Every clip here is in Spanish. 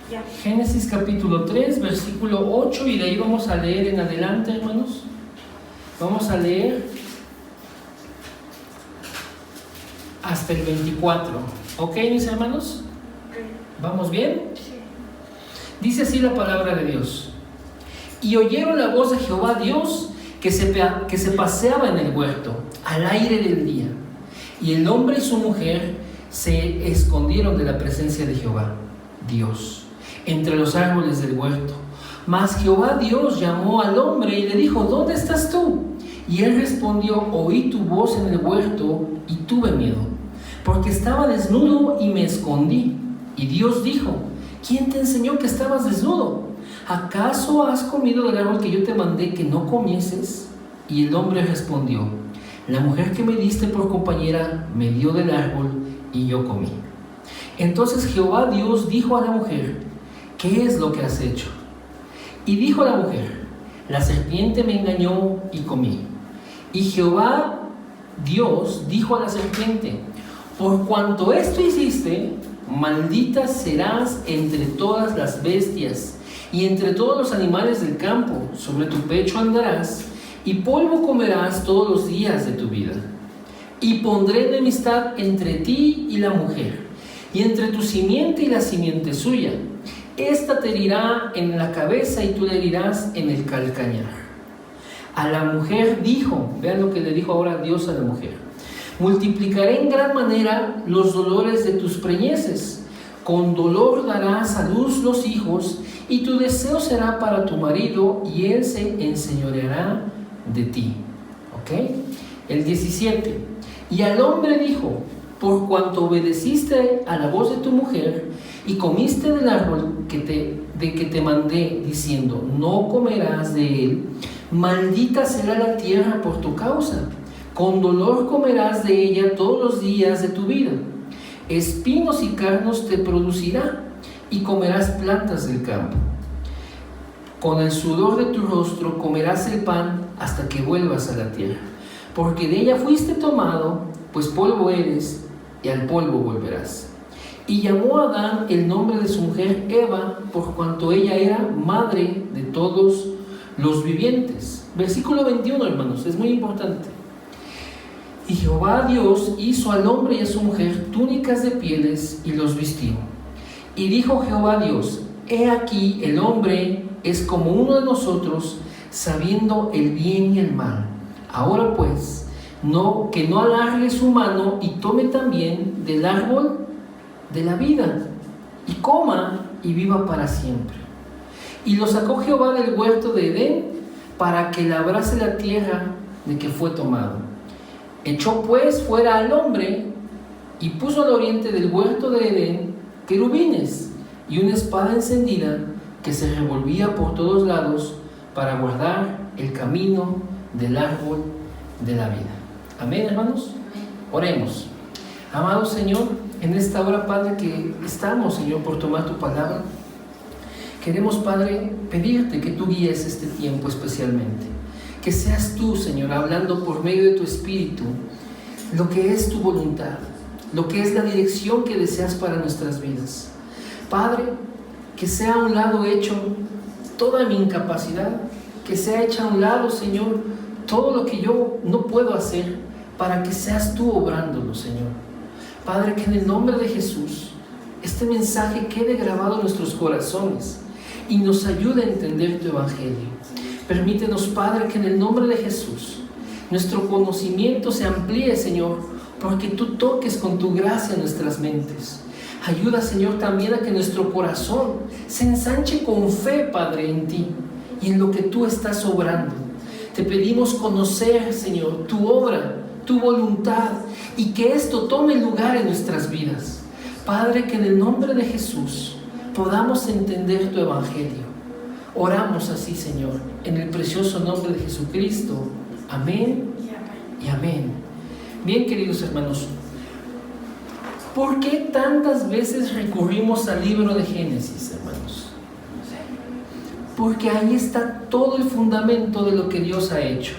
Ya. Génesis capítulo 3, versículo 8, y de ahí vamos a leer en adelante, hermanos. Vamos a leer hasta el 24. ¿Ok, mis hermanos? ¿Vamos bien? Sí. Dice así la palabra de Dios. Y oyeron la voz de Jehová Dios que se paseaba en el huerto al aire del día. Y el hombre y su mujer se escondieron de la presencia de Jehová Dios entre los árboles del huerto. Mas Jehová Dios llamó al hombre y le dijo: ¿dónde estás tú? Y él respondió: oí tu voz en el huerto y tuve miedo, porque estaba desnudo y me escondí. Y Dios dijo: ¿quién te enseñó que estabas desnudo? ¿Acaso has comido del árbol que yo te mandé que no comieses? Y el hombre respondió: la mujer que me diste por compañera me dio del árbol y yo comí. Entonces Jehová Dios dijo a la mujer: ¿qué es lo que has hecho? Y dijo la mujer: la serpiente me engañó y comí. Y Jehová Dios dijo a la serpiente: por cuanto esto hiciste, maldita serás entre todas las bestias y entre todos los animales del campo. Sobre tu pecho andarás y polvo comerás todos los días de tu vida. Y pondré enemistad entre ti y la mujer, y entre tu simiente y la simiente suya. Esta te herirá en la cabeza y tú le herirás en el calcañar. A la mujer dijo, vean lo que le dijo ahora Dios a la mujer: multiplicaré en gran manera los dolores de tus preñeces. Con dolor darás a luz los hijos, y tu deseo será para tu marido, y él se enseñoreará de ti. ¿Ok? El 17. Y al hombre dijo: por cuanto obedeciste a la voz de tu mujer y comiste del árbol de que te mandé, diciendo: no comerás de él, maldita será la tierra por tu causa. Con dolor comerás de ella todos los días de tu vida. Espinos y carnos te producirá, y comerás plantas del campo. Con el sudor de tu rostro comerás el pan hasta que vuelvas a la tierra, porque de ella fuiste tomado, pues polvo eres, y al polvo volverás. Y llamó a Adán el nombre de su mujer Eva, por cuanto ella era madre de todos los vivientes. Versículo 21, hermanos, es muy importante. Y Jehová Dios hizo al hombre y a su mujer túnicas de pieles y los vistió. Y dijo Jehová Dios: he aquí el hombre es como uno de nosotros, sabiendo el bien y el mal. Ahora pues, que no alargue su mano y tome también del árbol de la vida, y coma y viva para siempre. Y lo sacó Jehová del huerto de Edén para que labrase la tierra de que fue tomado. Echó pues fuera al hombre y puso al oriente del huerto de Edén querubines y una espada encendida que se revolvía por todos lados para guardar el camino del árbol de la vida. Amén, hermanos. Oremos. Amado Señor, en esta hora, Padre, que estamos, Señor, por tomar tu palabra, queremos, Padre, pedirte que tú guíes este tiempo especialmente. Que seas tú, Señor, hablando por medio de tu Espíritu lo que es tu voluntad, lo que es la dirección que deseas para nuestras vidas. Padre, que sea a un lado hecho toda mi incapacidad, que sea hecha a un lado, Señor, todo lo que yo no puedo hacer, para que seas tú obrándolo, Señor. Padre, que en el nombre de Jesús este mensaje quede grabado en nuestros corazones y nos ayude a entender tu Evangelio. Permítenos, Padre, que en el nombre de Jesús nuestro conocimiento se amplíe, Señor, porque tú toques con tu gracia nuestras mentes. Ayuda, Señor, también a que nuestro corazón se ensanche con fe, Padre, en ti y en lo que tú estás obrando. Te pedimos conocer, Señor, tu obra, tu voluntad, y que esto tome lugar en nuestras vidas. Padre, que en el nombre de Jesús podamos entender tu Evangelio. Oramos así, Señor, en el precioso nombre de Jesucristo. Amén y amén. Bien, queridos hermanos, ¿por qué tantas veces recurrimos al libro de Génesis, hermanos? Porque ahí está todo el fundamento de lo que Dios ha hecho.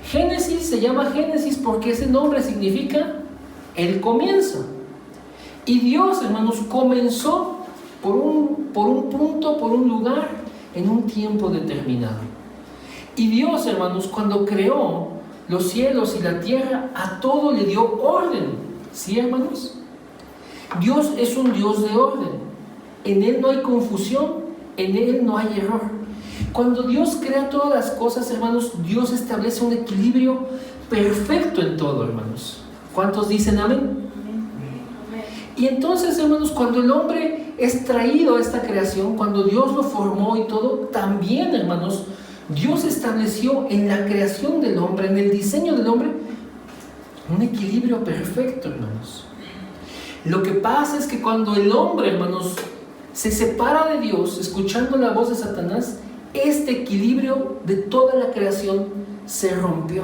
Génesis se llama Génesis porque ese nombre significa el comienzo. Y Dios, hermanos, comenzó por por un punto, por un lugar, en un tiempo determinado. Y Dios, hermanos, cuando creó los cielos y la tierra, a todo le dio orden. ¿Sí, hermanos? Dios es un Dios de orden. En Él no hay confusión, en Él no hay error. Cuando Dios crea todas las cosas, hermanos, Dios establece un equilibrio perfecto en todo, hermanos. ¿Cuántos dicen amén? Y entonces, hermanos, cuando el hombre es traído a esta creación, cuando Dios lo formó y todo, también, hermanos, Dios estableció en la creación del hombre, en el diseño del hombre, un equilibrio perfecto, hermanos. Lo que pasa es que cuando el hombre, hermanos, se separa de Dios, escuchando la voz de Satanás, este equilibrio de toda la creación se rompió.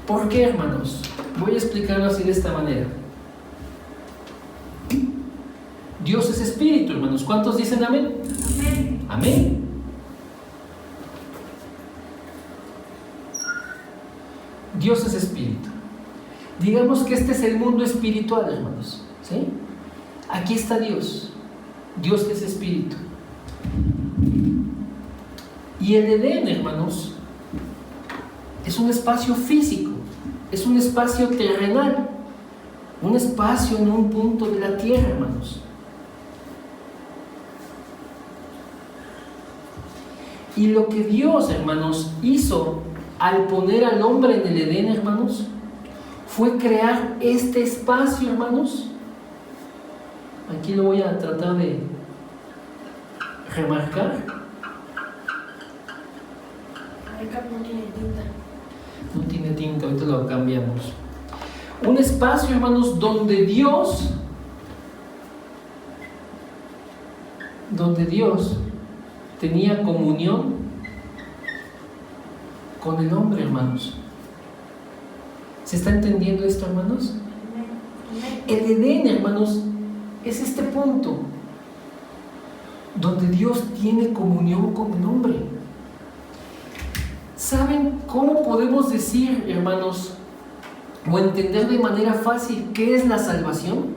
¿Por qué, hermanos? Voy a explicarlo así de esta manera. Dios es espíritu, hermanos. ¿Cuántos dicen amén? Amén. Amén. Dios es espíritu. Digamos que este es el mundo espiritual, hermanos. ¿Sí? Aquí está Dios. Dios es espíritu. Y el Edén, hermanos, es un espacio físico, es un espacio terrenal, un espacio en un punto de la tierra, hermanos. Y lo que Dios, hermanos, hizo al poner al hombre en el Edén, hermanos, fue crear este espacio, hermanos. Aquí lo voy a tratar de remarcar. No tiene tinta. No tiene tinta, ahorita lo cambiamos. Un espacio, hermanos, donde Dios tenía comunión con el hombre, hermanos. ¿Se está entendiendo esto, hermanos? El Edén, hermanos, es este punto donde Dios tiene comunión con el hombre. ¿Saben cómo podemos decir, hermanos, o entender de manera fácil qué es la salvación?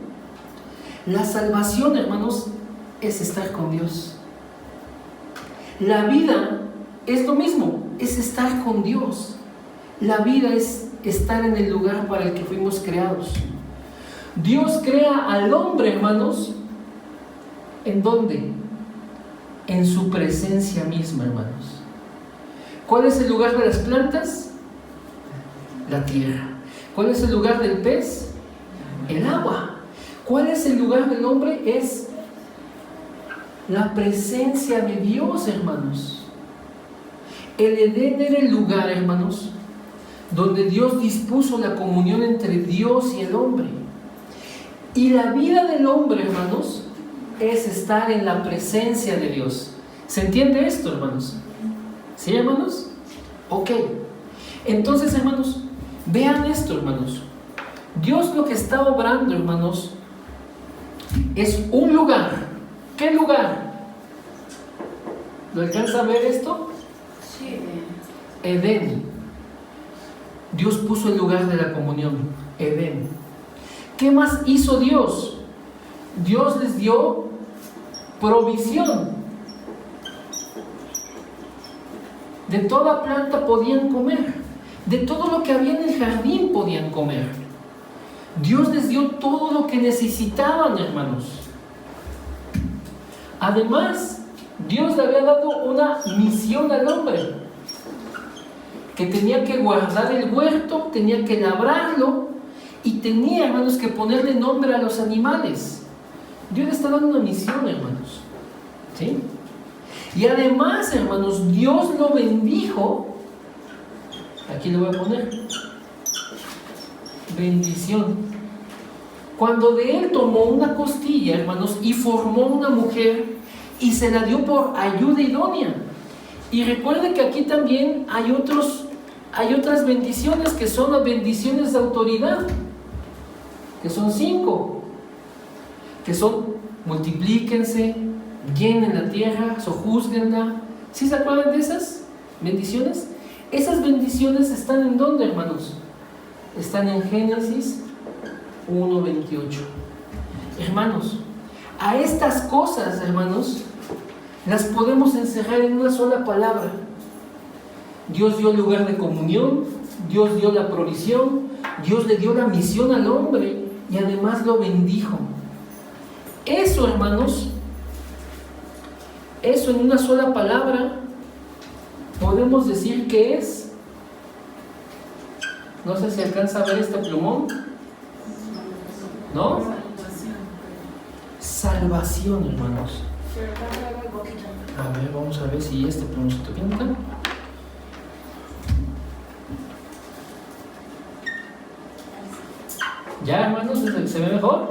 La salvación, hermanos, es estar con Dios. La vida es lo mismo, es estar con Dios. La vida es estar en el lugar para el que fuimos creados. Dios crea al hombre, hermanos, ¿en dónde? En su presencia misma, hermanos. ¿Cuál es el lugar de las plantas? La tierra. ¿Cuál es el lugar del pez? El agua. ¿Cuál es el lugar del hombre? Es la presencia de Dios, hermanos. El Edén era el lugar, hermanos, donde Dios dispuso la comunión entre Dios y el hombre. Y la vida del hombre, hermanos, es estar en la presencia de Dios. ¿Se entiende esto, hermanos? ¿Sí, hermanos? Ok. Entonces, hermanos, vean esto, hermanos. Dios lo que está obrando, hermanos, es un lugar. ¿Qué lugar? ¿Lo alcanza a ver esto? Sí. Edén. Dios puso el lugar de la comunión. Edén. ¿Qué más hizo Dios? Dios les dio provisión. De toda planta podían comer. De todo lo que había en el jardín podían comer. Dios les dio todo lo que necesitaban, hermanos. Además, Dios le había dado una misión al hombre, que tenía que guardar el huerto, tenía que labrarlo y tenía, hermanos, que ponerle nombre a los animales. Dios le está dando una misión, hermanos. ¿Sí? Y además, hermanos, Dios lo bendijo. Aquí lo voy a poner. Bendición. Cuando de él tomó una costilla, hermanos, y formó una mujer y se la dio por ayuda idónea. Y recuerde que aquí también hay otras bendiciones que son las bendiciones de autoridad, que son 5, que son multiplíquense, llenen la tierra, sojúzguenla. ¿Sí se acuerdan de esas bendiciones? Esas bendiciones están ¿en dónde, hermanos? Están en Génesis 1:28. Hermanos, A estas cosas, hermanos, las podemos encerrar en una sola palabra. Dios dio el lugar de comunión, Dios dio la provisión, Dios le dio la misión al hombre y además lo bendijo. Eso, hermanos, eso en una sola palabra podemos decir que es, no sé si alcanza a ver este plumón, ¿no? Salvación, hermanos. A ver, vamos a ver si este plumoncito pinta. ¿Ya, hermanos? ¿Se ve mejor?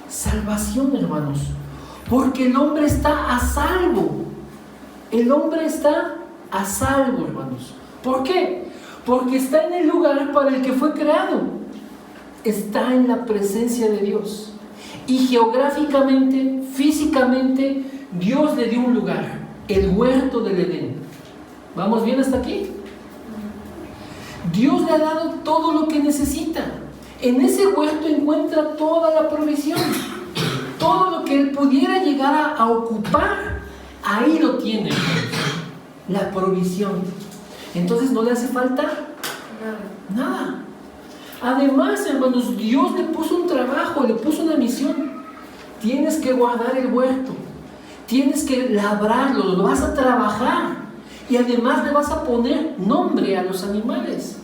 Salvación, hermanos. Porque el hombre está a salvo. El hombre está a salvo, hermanos. ¿Por qué? Porque está en el lugar para el que fue creado. Está en la presencia de Dios. Y geográficamente, físicamente, Dios le dio un lugar. El huerto del Edén. ¿Vamos bien hasta aquí? Dios le ha dado todo lo que necesita. En ese huerto encuentra toda la provisión. Todo lo que él pudiera llegar a ocupar, ahí lo tiene. La provisión. Entonces no le hace falta nada. Además, hermanos, Dios le puso un trabajo, le puso una misión. Tienes que guardar el huerto. Tienes que labrarlo, lo vas a trabajar. Y además le vas a poner nombre a los animales.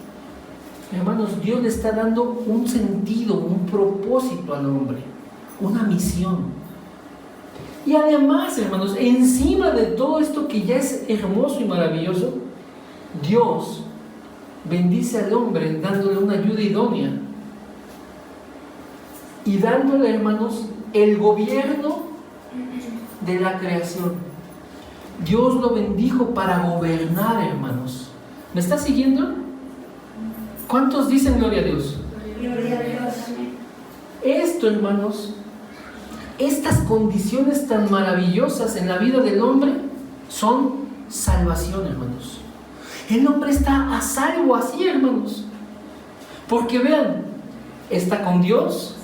Hermanos, Dios le está dando un sentido, un propósito al hombre, una misión. Y además, hermanos, encima de todo esto que ya es hermoso y maravilloso, Dios bendice al hombre dándole una ayuda idónea y dándole, hermanos, el gobierno de la creación. Dios lo bendijo para gobernar, hermanos. ¿Me está siguiendo? ¿Cuántos dicen gloria a Dios? Gloria a Dios. Esto, hermanos, estas condiciones tan maravillosas en la vida del hombre son salvación, hermanos. El hombre está a salvo así, hermanos. Porque vean, está con Dios,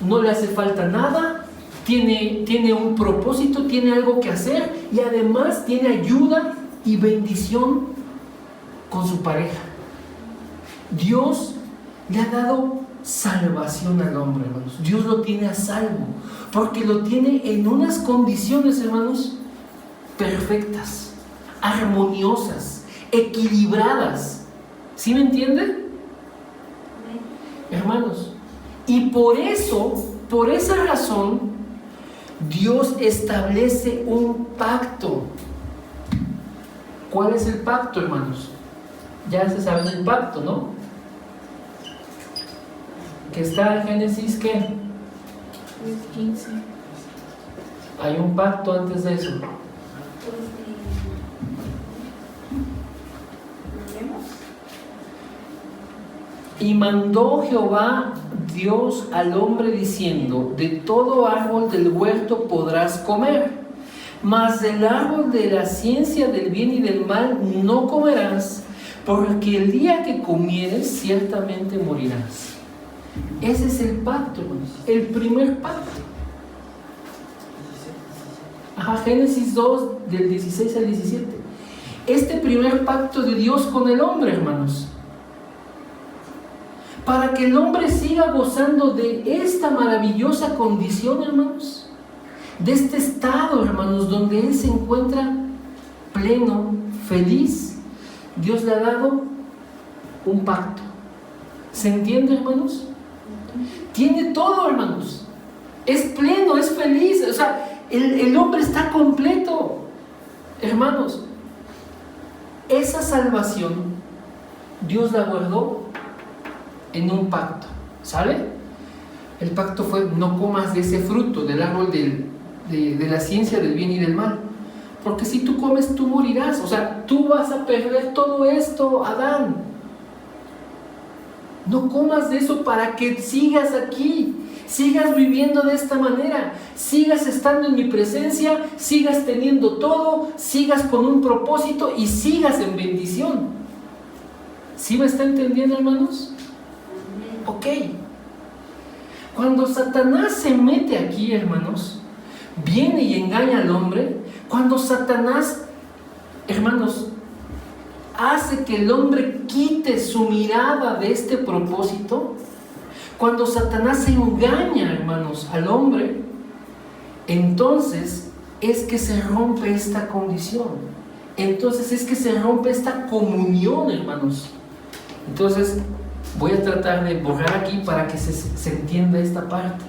no le hace falta nada, tiene un propósito, tiene algo que hacer y además tiene ayuda y bendición con su pareja. Dios le ha dado salvación al hombre, hermanos. Dios lo tiene a salvo, porque lo tiene en unas condiciones, hermanos, perfectas, armoniosas, equilibradas. ¿Sí me entienden? Hermanos, y por esa razón, Dios establece un pacto. ¿Cuál es el pacto, hermanos? Ya se sabe el pacto, ¿no? Que está en Génesis, ¿qué? 15. Hay un pacto antes de eso. Y mandó Jehová Dios al hombre diciendo: de todo árbol del huerto podrás comer, mas del árbol de la ciencia del bien y del mal no comerás, porque el día que comieres ciertamente morirás. Ese es el pacto, hermanos, el primer pacto. Génesis 2, del 16 al 17. Este primer pacto de Dios con el hombre, hermanos, para que el hombre siga gozando de esta maravillosa condición, hermanos, de este estado, hermanos, donde él se encuentra pleno, feliz. Dios le ha dado un pacto. ¿Se entiende, hermanos? Tiene todo, hermanos. Es pleno, es feliz. O sea, el hombre está completo. Hermanos, esa salvación Dios la guardó en un pacto. ¿Sabe? El pacto fue: no comas de ese fruto del árbol de la ciencia del bien y del mal, porque si tú comes tú morirás. O sea, tú vas a perder todo esto, Adán. No comas de eso para que sigas aquí, sigas viviendo de esta manera, sigas estando en mi presencia, sigas teniendo todo, sigas con un propósito y sigas en bendición. ¿Sí me está entendiendo, hermanos? Ok. Cuando Satanás se mete aquí, hermanos, viene y engaña al hombre. Cuando Satanás, hermanos, hace que el hombre quite su mirada de este propósito, cuando Satanás engaña, hermanos, al hombre, entonces es que se rompe esta condición. Entonces es que se rompe esta comunión, hermanos. Entonces voy a tratar de borrar aquí para que se entienda esta parte.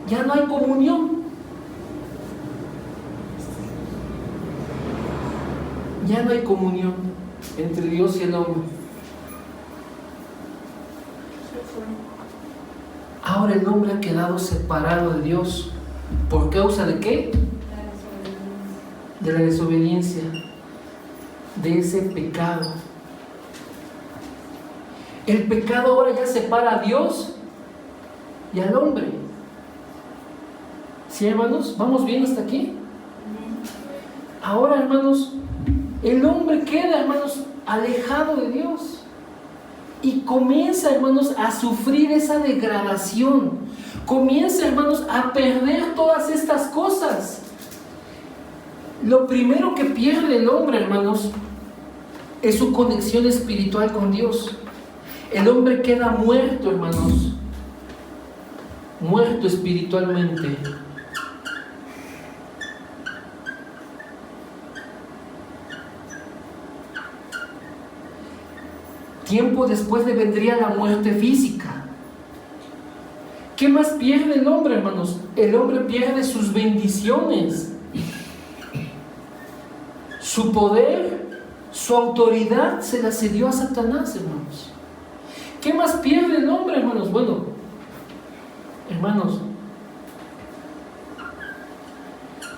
Ya no hay comunión. Ya no hay comunión entre Dios y el hombre. Ahora el hombre ha quedado separado de Dios. ¿Por causa de qué? De la desobediencia, de ese pecado. El pecado ahora ya separa a Dios y al hombre. ¿Sí, hermanos? ¿Vamos bien hasta aquí? Ahora, hermanos, el hombre queda, hermanos, alejado de Dios. Y comienza, hermanos, a sufrir esa degradación. Comienza, hermanos, a perder todas estas cosas. Lo primero que pierde el hombre, hermanos, es su conexión espiritual con Dios. El hombre queda muerto, hermanos. Muerto espiritualmente. Tiempo después le vendría la muerte física. ¿Qué más pierde el hombre, hermanos? El hombre pierde sus bendiciones, su poder, su autoridad se la cedió a Satanás, hermanos. ¿Qué más pierde el hombre, hermanos? Bueno, hermanos,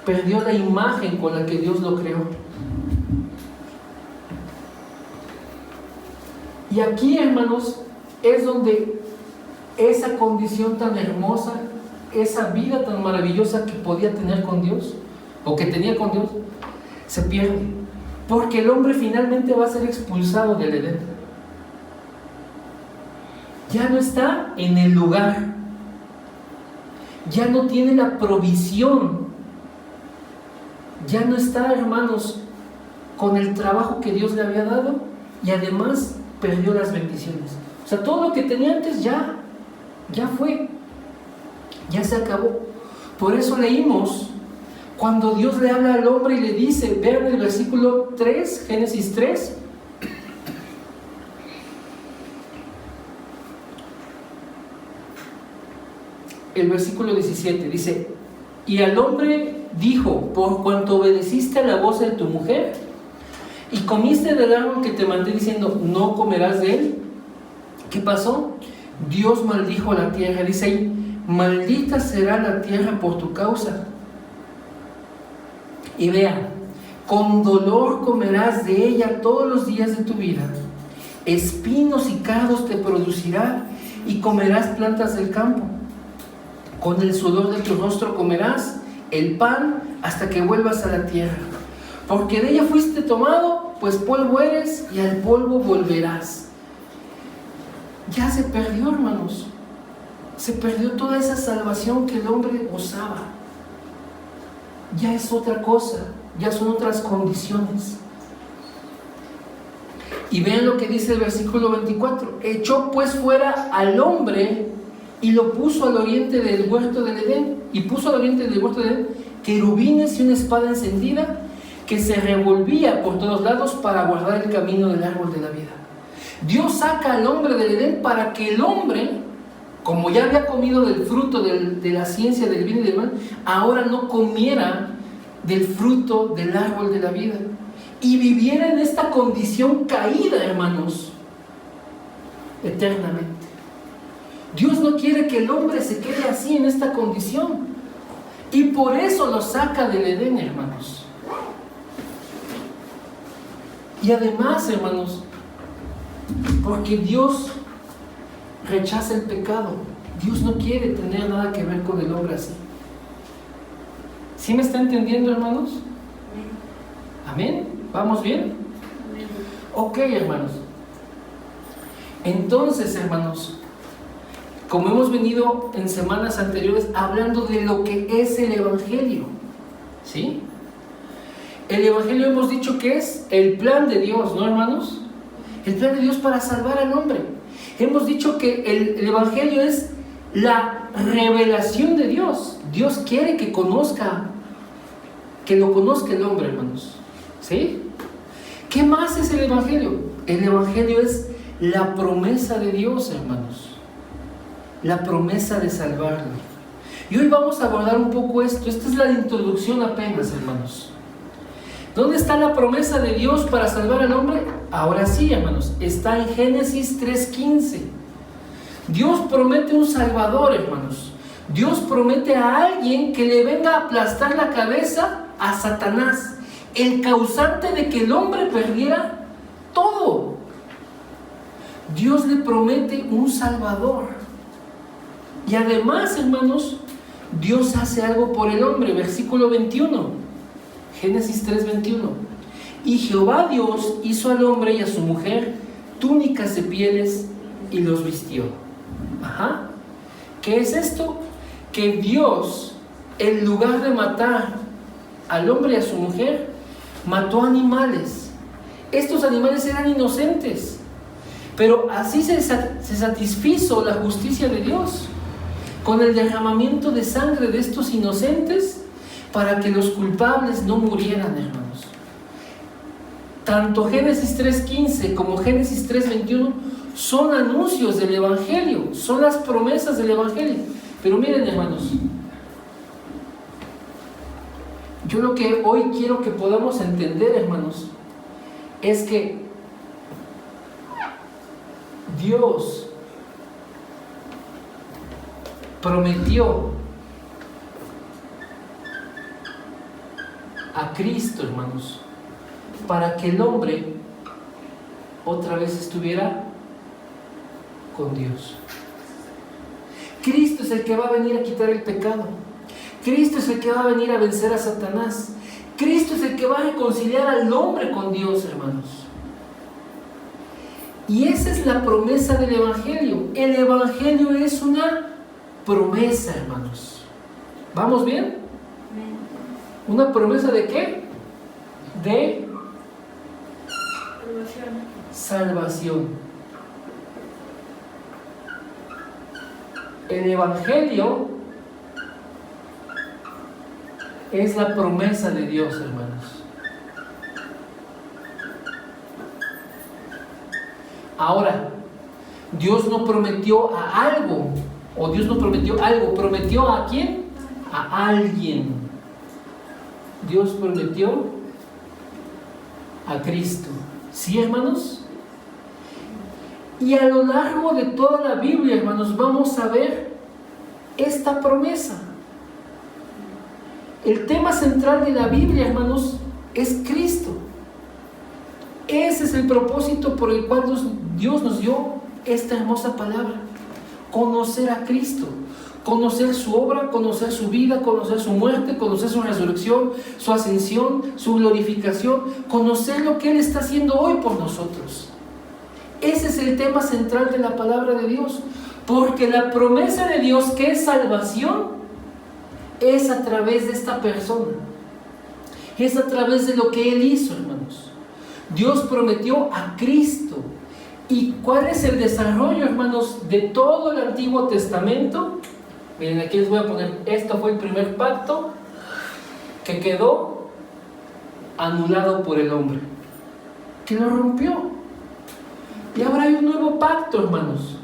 perdió la imagen con la que Dios lo creó. Y aquí, hermanos, es donde esa condición tan hermosa, esa vida tan maravillosa que podía tener con Dios, o que tenía con Dios, se pierde. Porque el hombre finalmente va a ser expulsado del Edén. Ya no está en el lugar. Ya no tiene la provisión. Ya no está, hermanos, con el trabajo que Dios le había dado, y además perdió las bendiciones. O sea, todo lo que tenía antes ya fue, ya se acabó. Por eso leímos cuando Dios le habla al hombre y le dice, vean el versículo 3, Génesis 3, el versículo 17, dice, y al hombre dijo, por cuanto obedeciste a la voz de tu mujer y comiste del árbol que te mandé diciendo, no comerás de él. ¿Qué pasó? Dios maldijo a la tierra. Dice ahí, maldita será la tierra por tu causa. Y vean, con dolor comerás de ella todos los días de tu vida. Espinos y cardos te producirá y comerás plantas del campo. Con el sudor de tu rostro comerás el pan hasta que vuelvas a la tierra. Porque de ella fuiste tomado, pues polvo eres y al polvo volverás. Ya se perdió, hermanos. Se perdió toda esa salvación que el hombre gozaba. Ya es otra cosa, ya son otras condiciones. Y vean lo que dice el versículo 24. Echó pues fuera al hombre y lo puso al oriente del huerto del Edén. Y puso al oriente del huerto del Edén querubines y una espada encendida que se revolvía por todos lados para guardar el camino del árbol de la vida. Dios saca al hombre del Edén para que el hombre, como ya había comido del fruto de la ciencia del bien y del mal, ahora no comiera del fruto del árbol de la vida y viviera en esta condición caída, hermanos, eternamente. Dios no quiere que el hombre se quede así en esta condición, y por eso lo saca del Edén, hermanos. Y además, hermanos, porque Dios rechaza el pecado. Dios no quiere tener nada que ver con el hombre así. ¿Sí me está entendiendo, hermanos? ¿Amén? ¿Vamos bien? Ok, hermanos. Entonces, hermanos, como hemos venido en semanas anteriores hablando de lo que es el Evangelio, ¿sí? El Evangelio hemos dicho que es el plan de Dios, ¿no, hermanos? El plan de Dios para salvar al hombre. Hemos dicho que el Evangelio es la revelación de Dios. Dios quiere que lo conozca el hombre, hermanos, ¿sí? ¿Qué más es el Evangelio? El Evangelio es la promesa de Dios, hermanos. La promesa de salvarlo. Y hoy vamos a abordar un poco esto. Esta es la introducción apenas, hermanos. ¿Dónde está la promesa de Dios para salvar al hombre? Ahora sí, hermanos. Está en Génesis 3:15. Dios promete un Salvador, hermanos. Dios promete a alguien que le venga a aplastar la cabeza a Satanás, el causante de que el hombre perdiera todo. Dios le promete un Salvador. Y además, hermanos, Dios hace algo por el hombre. Versículo 21, Génesis 3:21. Y Jehová Dios hizo al hombre y a su mujer túnicas de pieles y los vistió. Ajá. ¿Qué es esto? Que Dios, en lugar de matar al hombre y a su mujer, mató animales. Estos animales eran inocentes, pero así se satisfizo la justicia de Dios con el derramamiento de sangre de estos inocentes para que los culpables no murieran, hermanos. Tanto Génesis 3:15 como Génesis 3:21 son anuncios del Evangelio, son las promesas del Evangelio. Pero miren, hermanos, yo lo que hoy quiero que podamos entender, hermanos, es que Dios prometió a Cristo, hermanos, para que el hombre otra vez estuviera con Dios. Cristo es el que va a venir a quitar el pecado. Cristo es el que va a venir a vencer a Satanás. Cristo es el que va a reconciliar al hombre con Dios, hermanos. Y esa es la promesa del Evangelio. El Evangelio es una promesa, hermanos. ¿Vamos bien? ¿Una promesa de qué? De salvación. El Evangelio es la promesa de Dios, hermanos. Ahora, Dios no prometió a algo, o Dios no prometió algo, ¿prometió a quién? A alguien. Dios prometió a Cristo. ¿Sí, hermanos? Y a lo largo de toda la Biblia, hermanos, vamos a ver esta promesa. El tema central de la Biblia, hermanos, es Cristo. Ese es el propósito por el cual Dios nos dio esta hermosa palabra. Conocer a Cristo, conocer su obra, conocer su vida, conocer su muerte, conocer su resurrección, su ascensión, su glorificación, conocer lo que Él está haciendo hoy por nosotros. Ese es el tema central de la palabra de Dios, porque la promesa de Dios, que es salvación, es a través de esta persona, es a través de lo que Él hizo, hermanos. Dios prometió a Cristo. ¿Y cuál es el desarrollo, hermanos, de todo el Antiguo Testamento? Miren, aquí les voy a poner, esto fue el primer pacto que quedó anulado por el hombre, que lo rompió. Y ahora hay un nuevo pacto, hermanos.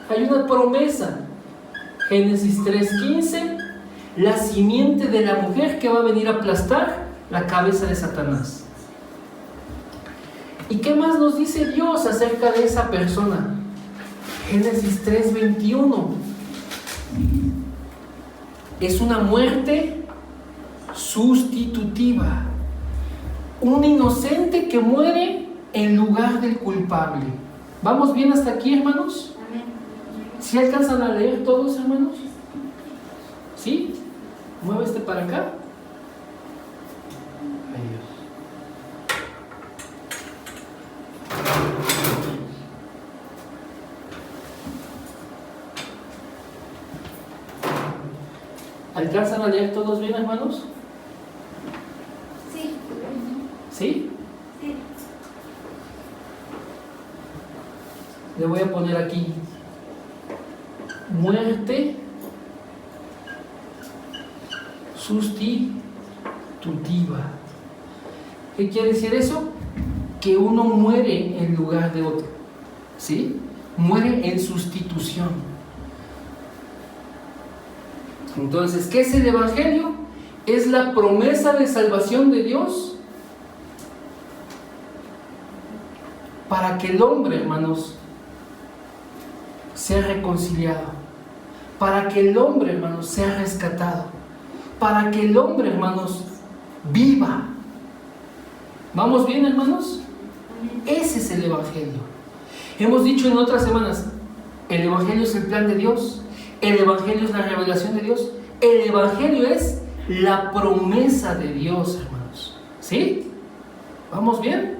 Hay una promesa. Génesis 3:15, la simiente de la mujer que va a venir a aplastar la cabeza de Satanás. ¿Y qué más nos dice Dios acerca de esa persona? Génesis 3:21. Es una muerte sustitutiva. Un inocente que muere en lugar del culpable. ¿Vamos bien hasta aquí, hermanos? ¿Sí alcanzan a leer todos, hermanos? ¿Sí? Muévete para acá. Ay, Dios. ¿Alcanzan a leer todos bien, hermanos? Sí. ¿Sí? Sí. Le voy a poner aquí muerte sustitutiva. ¿Qué quiere decir eso? Que uno muere en lugar de otro, ¿sí? Muere en sustitución. Entonces, ¿qué es el Evangelio? Es la promesa de salvación de Dios para que el hombre, hermanos, sea reconciliado, para que el hombre, hermanos, sea rescatado, para que el hombre, hermanos, viva. ¿Vamos bien, hermanos? Ese es el Evangelio. Hemos dicho en otras semanas, el Evangelio es el plan de Dios, el Evangelio es la revelación de Dios, el Evangelio es la promesa de Dios, hermanos. ¿Sí? ¿Vamos bien?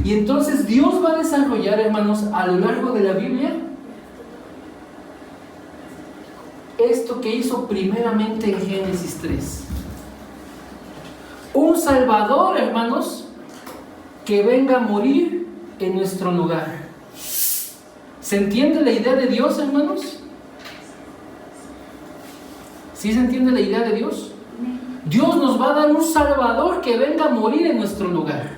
Y entonces Dios va a desarrollar, hermanos, a lo largo de la Biblia, esto que hizo primeramente en Génesis 3. Un Salvador, hermanos, que venga a morir en nuestro lugar. ¿Se entiende la idea de Dios, hermanos? ¿Sí se entiende la idea de Dios? Dios nos va a dar un Salvador que venga a morir en nuestro lugar.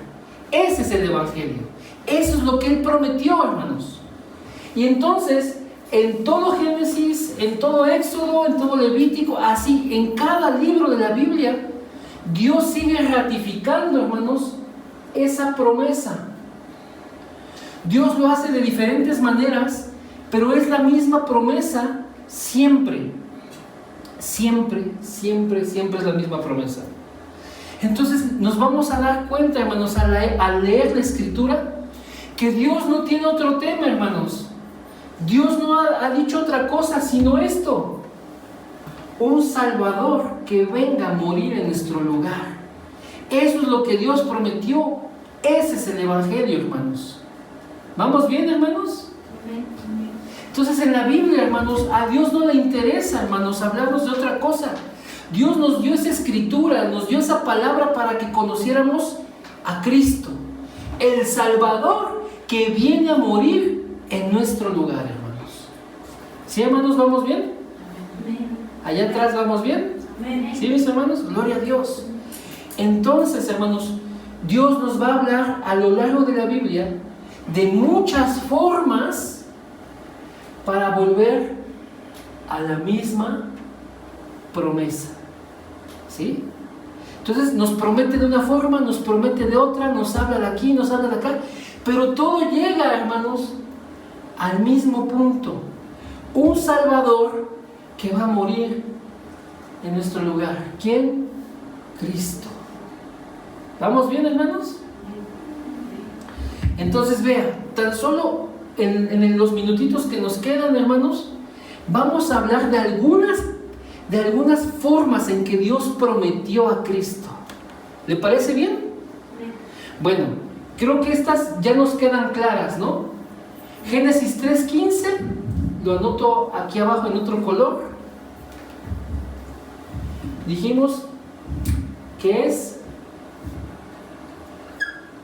Ese es el Evangelio. Eso es lo que Él prometió, hermanos. Y entonces, en todo Génesis, en todo Éxodo, en todo Levítico, así, en cada libro de la Biblia, Dios sigue ratificando, hermanos, esa promesa. Dios lo hace de diferentes maneras, pero es la misma promesa siempre. Siempre, siempre, siempre es la misma promesa. Entonces nos vamos a dar cuenta, hermanos, al leer la Escritura, que Dios no tiene otro tema, hermanos. Dios no ha dicho otra cosa sino esto: un Salvador que venga a morir en nuestro lugar. Eso es lo que Dios prometió. Ese es el Evangelio, hermanos. ¿Vamos bien, hermanos? Entonces en la Biblia, hermanos, a Dios no le interesa, hermanos, hablarnos de otra cosa. Dios nos dio esa escritura, nos dio esa palabra para que conociéramos a Cristo, el Salvador que viene a morir en nuestro lugar, hermanos. ¿Sí, hermanos, vamos bien? Allá atrás, ¿vamos bien? ¿Sí, mis hermanos? Gloria a Dios. Entonces, hermanos, Dios nos va a hablar a lo largo de la Biblia de muchas formas para volver a la misma promesa. ¿Sí? Entonces nos promete de una forma, nos promete de otra, nos habla de aquí, nos habla de acá, pero todo llega, hermanos, al mismo punto: un Salvador que va a morir en nuestro lugar. ¿Quién? Cristo. ¿Vamos bien, hermanos? Entonces vea, tan solo en los minutitos que nos quedan, hermanos, vamos a hablar de algunas formas en que Dios prometió a Cristo. ¿Le parece bien? Bueno, creo que estas ya nos quedan claras, ¿no? Génesis 3:15, lo anoto aquí abajo en otro color. Dijimos que es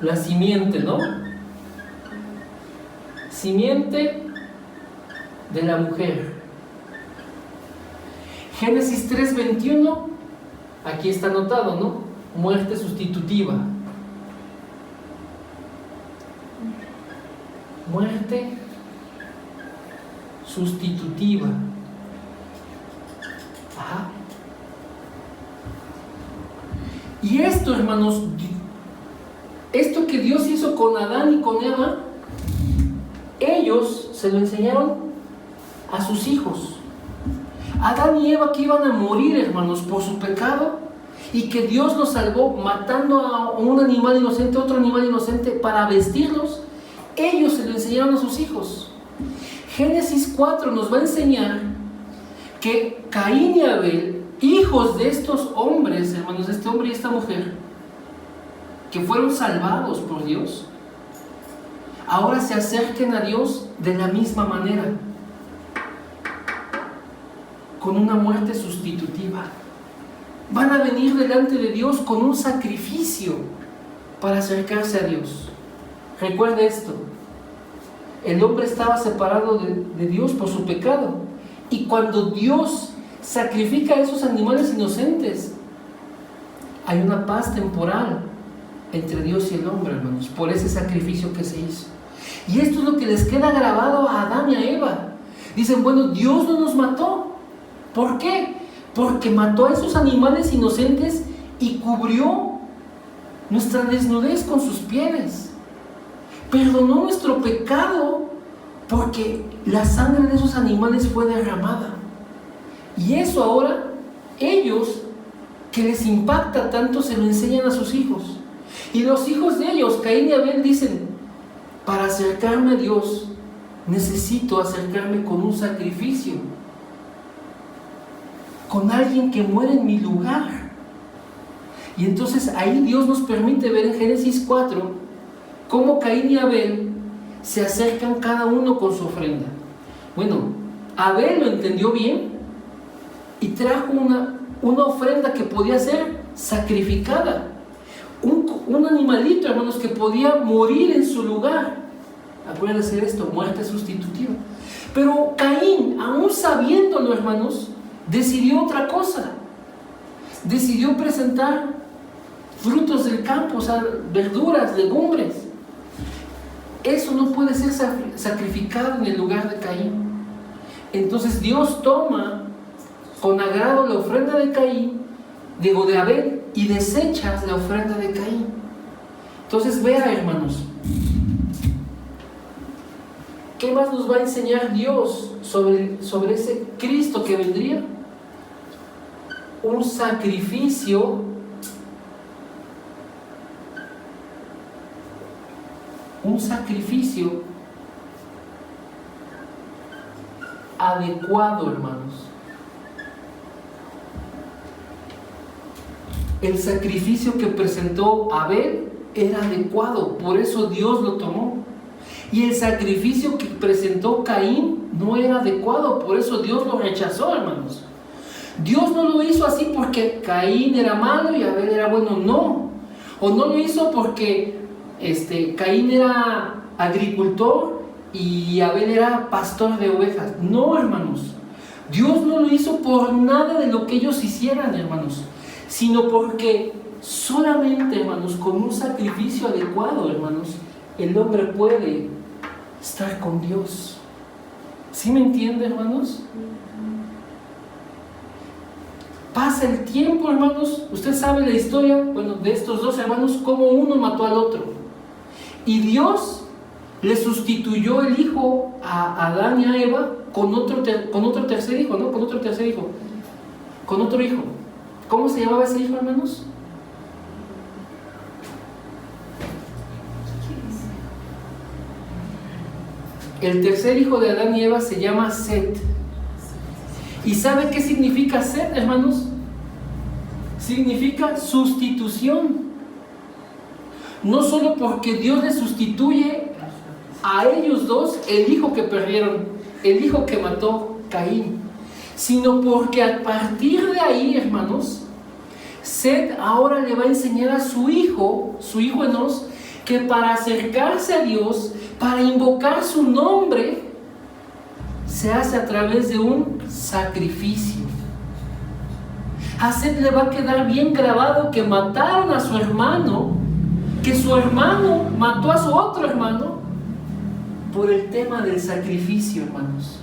la simiente, ¿no? Simiente de la mujer. Génesis 3:21, aquí está anotado, ¿no? Muerte sustitutiva. Muerte sustitutiva. Ajá. Y esto, hermanos, esto que Dios hizo con Adán y con Eva, ellos se lo enseñaron a sus hijos. Adán y Eva que iban a morir, hermanos, por su pecado, y que Dios los salvó matando a un animal inocente, otro animal inocente, para vestirlos. Ellos se lo enseñaron a sus hijos. Génesis 4 nos va a enseñar que Caín y Abel, hijos de estos hombres, hermanos, de este hombre y esta mujer, que fueron salvados por Dios, ahora se acerquen a Dios de la misma manera. con una muerte sustitutiva. Van a venir delante de Dios con un sacrificio para acercarse a Dios. Recuerde esto: el hombre estaba separado de Dios por su pecado, y cuando Dios sacrifica a esos animales inocentes, hay una paz temporal entre Dios y el hombre, hermanos, por ese sacrificio que se hizo. Y esto es lo que les queda grabado a Adán y a Eva. Dicen, bueno, Dios no nos mató. ¿Por qué? Porque mató a esos animales inocentes y cubrió nuestra desnudez con sus pieles. Perdonó nuestro pecado porque la sangre de esos animales fue derramada. Y eso ahora, ellos, que les impacta tanto, se lo enseñan a sus hijos. Y los hijos de ellos, Caín y Abel, dicen, para acercarme a Dios, necesito acercarme con un sacrificio, con alguien que muere en mi lugar. Y entonces ahí Dios nos permite ver en Génesis 4 cómo Caín y Abel se acercan cada uno con su ofrenda. Bueno, Abel lo entendió bien y trajo una ofrenda que podía ser sacrificada, un animalito, hermanos, que podía morir en su lugar. Acuérdense de esto, muerte sustitutiva. Pero Caín, aún sabiéndolo, hermanos, decidió otra cosa. Decidió presentar frutos del campo, o sea, verduras, legumbres. Eso no puede ser sacrificado en el lugar de Caín. Entonces Dios toma con agrado la ofrenda de Caín, de Abel, y desecha la ofrenda de Caín. Entonces vea, hermanos, ¿qué más nos va a enseñar Dios sobre ese Cristo que vendría? Un sacrificio adecuado, hermanos. El sacrificio que presentó Abel era adecuado, por eso Dios lo tomó. Y el sacrificio que presentó Caín no era adecuado, por eso Dios lo rechazó, hermanos. Dios no lo hizo así porque Caín era malo y Abel era bueno, no. O no lo hizo porque Caín era agricultor y Abel era pastor de ovejas. No, hermanos. Dios no lo hizo por nada de lo que ellos hicieran, hermanos, sino porque solamente, hermanos, con un sacrificio adecuado, hermanos, el hombre puede estar con Dios. ¿Sí me entiende, hermanos? Pasa el tiempo, hermanos. Usted sabe la historia, bueno, de estos dos hermanos, cómo uno mató al otro. Y Dios le sustituyó el hijo a Adán y a Eva con otro tercer hijo, ¿no? Con otro hijo. ¿Cómo se llamaba ese hijo, hermanos? El tercer hijo de Adán y Eva se llama Set. ¿Y sabe qué significa Set, hermanos? Significa sustitución. No solo porque Dios le sustituye a ellos dos, el hijo que perdieron, el hijo que mató Caín, sino porque a partir de ahí, hermanos, Set ahora le va a enseñar a su hijo Enos, que para acercarse a Dios, para invocar su nombre, se hace a través de un sacrificio. A Set le va a quedar bien grabado que mataron a su hermano, que su hermano mató a su otro hermano por el tema del sacrificio, hermanos.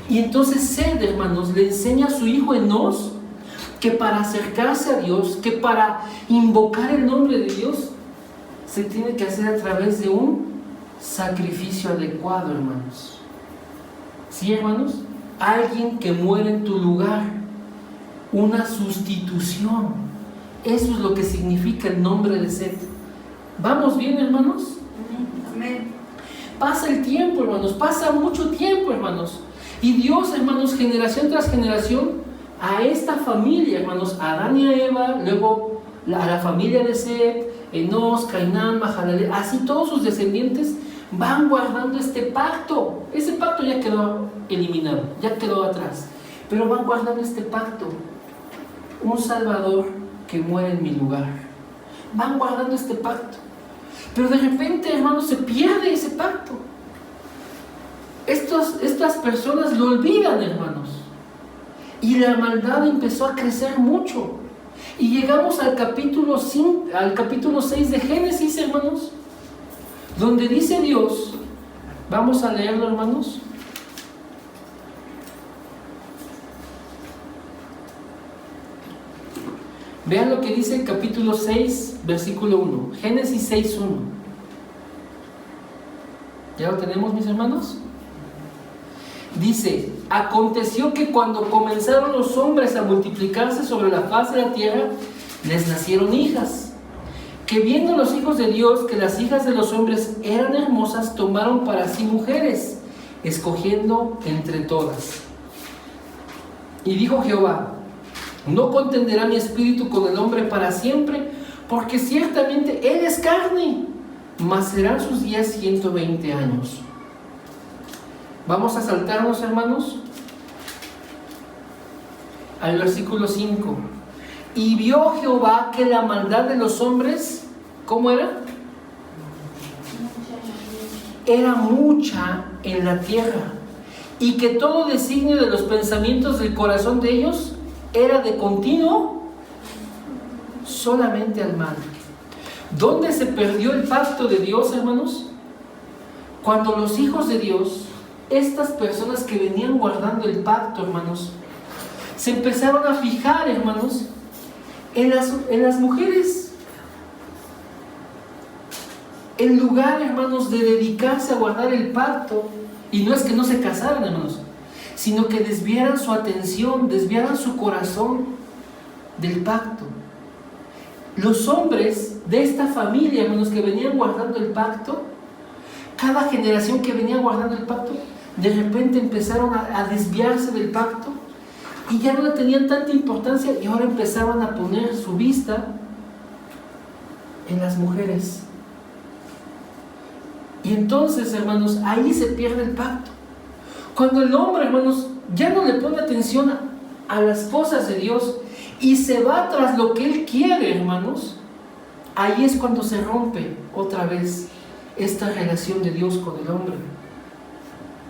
Y entonces Set, hermanos, le enseña a su hijo Enos que para acercarse a Dios, que para invocar el nombre de Dios, se tiene que hacer a través de un sacrificio adecuado, hermanos. ¿Sí, hermanos? Alguien que muere en tu lugar, una sustitución. Eso es lo que significa el nombre de Set. ¿Vamos bien, hermanos? Amén. Pasa el tiempo, hermanos, pasa mucho tiempo, hermanos. Y Dios, hermanos, generación tras generación, a esta familia, hermanos, a Adán y a Eva, luego a la familia de Set, Enos, Cainán, Mahalalel, así todos sus descendientes van guardando este pacto. Ese pacto ya quedó eliminado, ya quedó atrás. pero van guardando este pacto. Un Salvador que muere en mi lugar. Van guardando este pacto. Pero de repente, hermanos, se pierde ese pacto. Estas personas lo olvidan, hermanos. Y la maldad empezó a crecer mucho. Y llegamos al capítulo 6 de Génesis, hermanos, donde dice Dios, vamos a leerlo, hermanos. Vean lo que dice el capítulo 6, versículo 1. Génesis 6, 1. ¿Ya lo tenemos, mis hermanos? Dice: aconteció que cuando comenzaron los hombres a multiplicarse sobre la faz de la tierra, les nacieron hijas, que viendo los hijos de Dios que las hijas de los hombres eran hermosas, tomaron para sí mujeres, escogiendo entre todas. Y dijo Jehová: no contenderá mi espíritu con el hombre para siempre, porque ciertamente él es carne, mas serán sus días 120 años. Vamos a saltarnos, hermanos, al versículo 5. Y vio Jehová que la maldad de los hombres, ¿cómo era? Era mucha en la tierra, y que todo designio de los pensamientos del corazón de ellos era de continuo solamente al mal. ¿Dónde se perdió el pacto de Dios, hermanos? Cuando los hijos de Dios, estas personas que venían guardando el pacto, hermanos, se empezaron a fijar, hermanos, en las mujeres, en lugar, hermanos, de dedicarse a guardar el pacto. Y no es que no se casaran, hermanos, sino que desviaran su atención, desviaran su corazón del pacto. Los hombres de esta familia, hermanos, que venían guardando el pacto, cada generación que venía guardando el pacto, de repente empezaron a desviarse del pacto y ya no le tenían tanta importancia, y ahora empezaban a poner su vista en las mujeres. Y entonces, hermanos, ahí se pierde el pacto. Cuando el hombre, hermanos, ya no le pone atención a las cosas de Dios y se va tras lo que él quiere, hermanos, ahí es cuando se rompe otra vez esta relación de Dios con el hombre.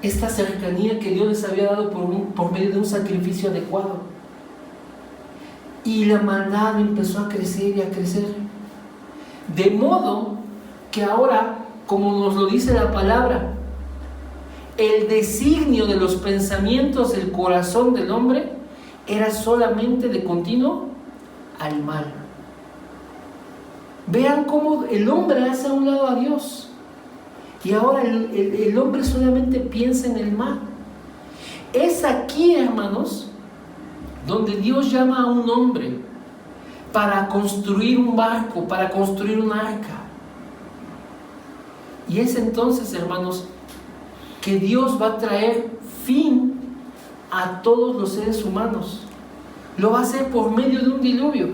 Esta cercanía que Dios les había dado por medio de un sacrificio adecuado. Y la maldad empezó a crecer y a crecer. De modo que ahora, como nos lo dice la palabra, el designio de los pensamientos del corazón del hombre era solamente de continuo al mal. Vean cómo el hombre hace a un lado a Dios. Y ahora el hombre solamente piensa en el mal. Es aquí, hermanos, donde Dios llama a un hombre para construir un barco, para construir un arca. Y es entonces, hermanos, que Dios va a traer fin a todos los seres humanos. Lo va a hacer por medio de un diluvio.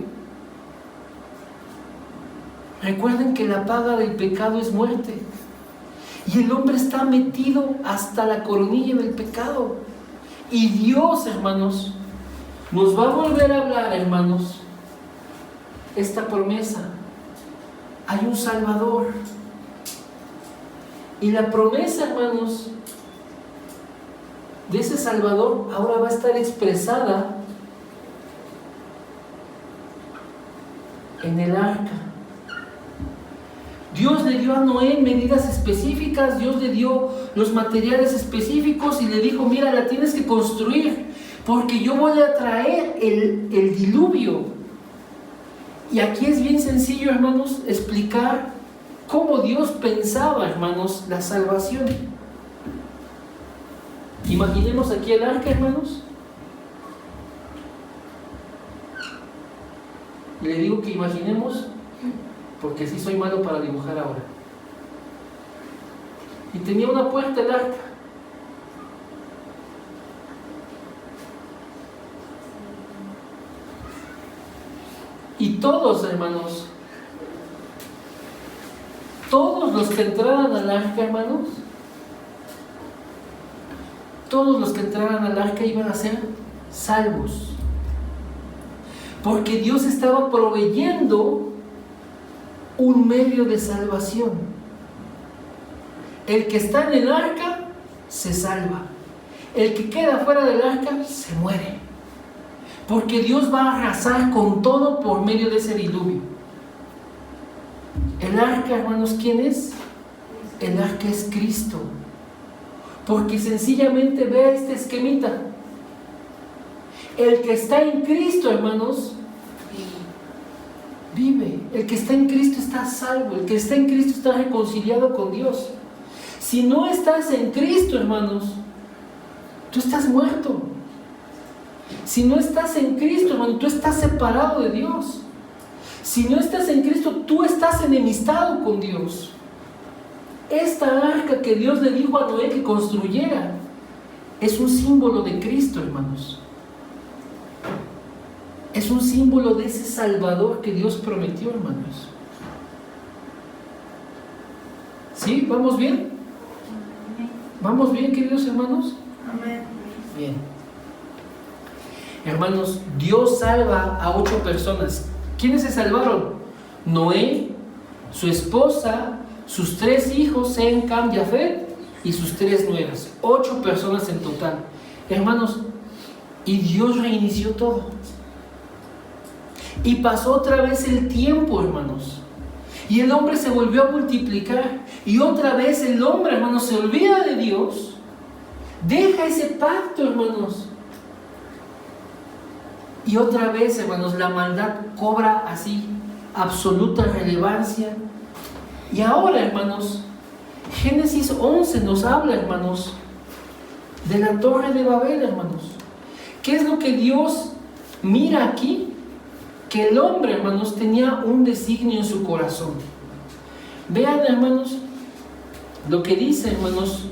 Recuerden que la paga del pecado es muerte. Y el hombre está metido hasta la coronilla del pecado. Y Dios, hermanos, nos va a volver a hablar, hermanos, esta promesa. Hay un Salvador. Y la promesa, hermanos, de ese Salvador ahora va a estar expresada en el arca. Dios le dio a Noé medidas específicas, Dios le dio los materiales específicos y le dijo: mira, la tienes que construir porque yo voy a traer el diluvio. Y aquí es bien sencillo, hermanos, explicar cómo Dios pensaba, hermanos, la salvación. Imaginemos aquí el arca, hermanos. Le digo que imaginemos porque sí soy malo para dibujar ahora. Y tenía una puerta el arca. Y todos, hermanos, todos los que entraran al arca, hermanos, todos los que entraran al arca iban a ser salvos. Porque Dios estaba proveyendo un medio de salvación. El que está en el arca se salva. El que queda fuera del arca se muere. Porque Dios va a arrasar con todo por medio de ese diluvio. El arca, hermanos, ¿quién es? El arca es Cristo. Porque sencillamente vea este esquemita. El que está en Cristo, hermanos, vive. El que está en Cristo está salvo. El que está en Cristo está reconciliado con Dios. Si no estás en Cristo, hermanos, tú estás muerto. Si no estás en Cristo, hermano, tú estás separado de Dios. Si no estás en Cristo, tú estás enemistado con Dios. Esta arca que Dios le dijo a Noé que construyera es un símbolo de Cristo, hermanos. Es un símbolo de ese Salvador que Dios prometió, hermanos. ¿Sí? ¿Vamos bien? ¿Vamos bien, queridos hermanos? Amén. Bien. Hermanos, Dios salva a 8 personas. ¿Quiénes se salvaron? Noé, su esposa, sus 3 hijos, Sem, Cam, Jafet, y sus 3 nueras. 8 personas en total. Hermanos, y Dios reinició todo. Y pasó otra vez el tiempo, hermanos. Y el hombre se volvió a multiplicar. Y otra vez el hombre, hermanos, se olvida de Dios. Deja ese pacto, hermanos. Y otra vez, hermanos, la maldad cobra así absoluta relevancia. Y ahora, hermanos, Génesis 11 nos habla, hermanos, de la Torre de Babel, hermanos. ¿Qué es lo que Dios mira aquí? Que el hombre, hermanos, tenía un designio en su corazón. Vean, hermanos, lo que dice, hermanos,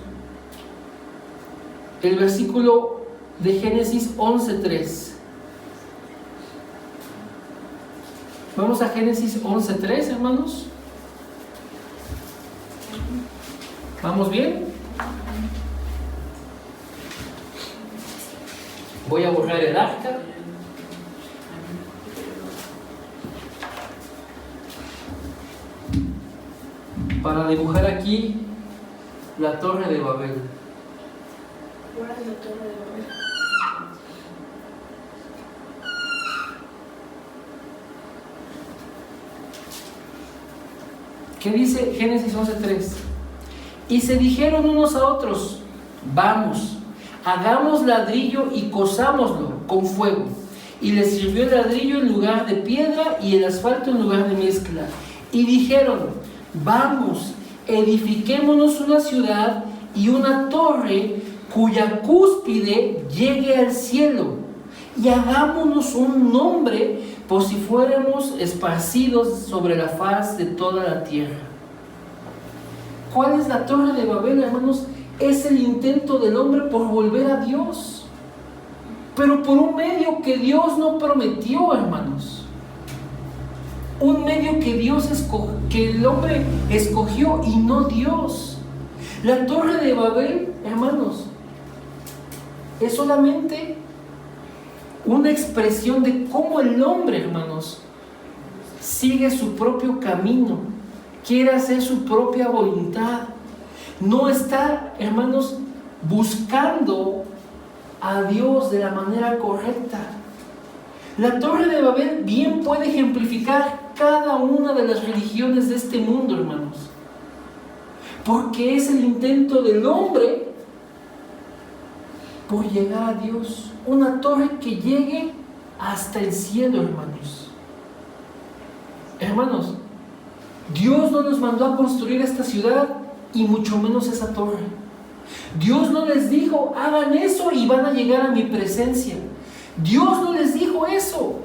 el versículo de Génesis 11:3. Vamos a Génesis 11:3, hermanos. ¿Vamos bien? Voy a borrar el arca. Para dibujar aquí la Torre de Babel. ¿Cuál es la Torre de Babel? ¿Qué dice Génesis 11:3? Y se dijeron unos a otros: vamos, hagamos ladrillo y cozámoslo con fuego. Y les sirvió el ladrillo en lugar de piedra y el asfalto en lugar de mezcla. Y dijeron: vamos, edifiquémonos una ciudad y una torre cuya cúspide llegue al cielo, y hagámonos un nombre por si fuéramos esparcidos sobre la faz de toda la tierra. ¿Cuál es la Torre de Babel, hermanos? Es el intento del hombre por volver a Dios, pero por un medio que Dios no prometió, hermanos. Un medio que que el hombre escogió y no Dios. La Torre de Babel, hermanos, es solamente una expresión de cómo el hombre, hermanos, sigue su propio camino, quiere hacer su propia voluntad. No está, hermanos, buscando a Dios de la manera correcta. La Torre de Babel bien puede ejemplificar cada una de las religiones de este mundo, hermanos, porque es el intento del hombre por llegar a Dios. Una torre que llegue hasta el cielo, hermanos. Hermanos, Dios no nos mandó a construir esta ciudad y mucho menos esa torre. Dios no les dijo: hagan eso y van a llegar a mi presencia. Dios no les dijo eso.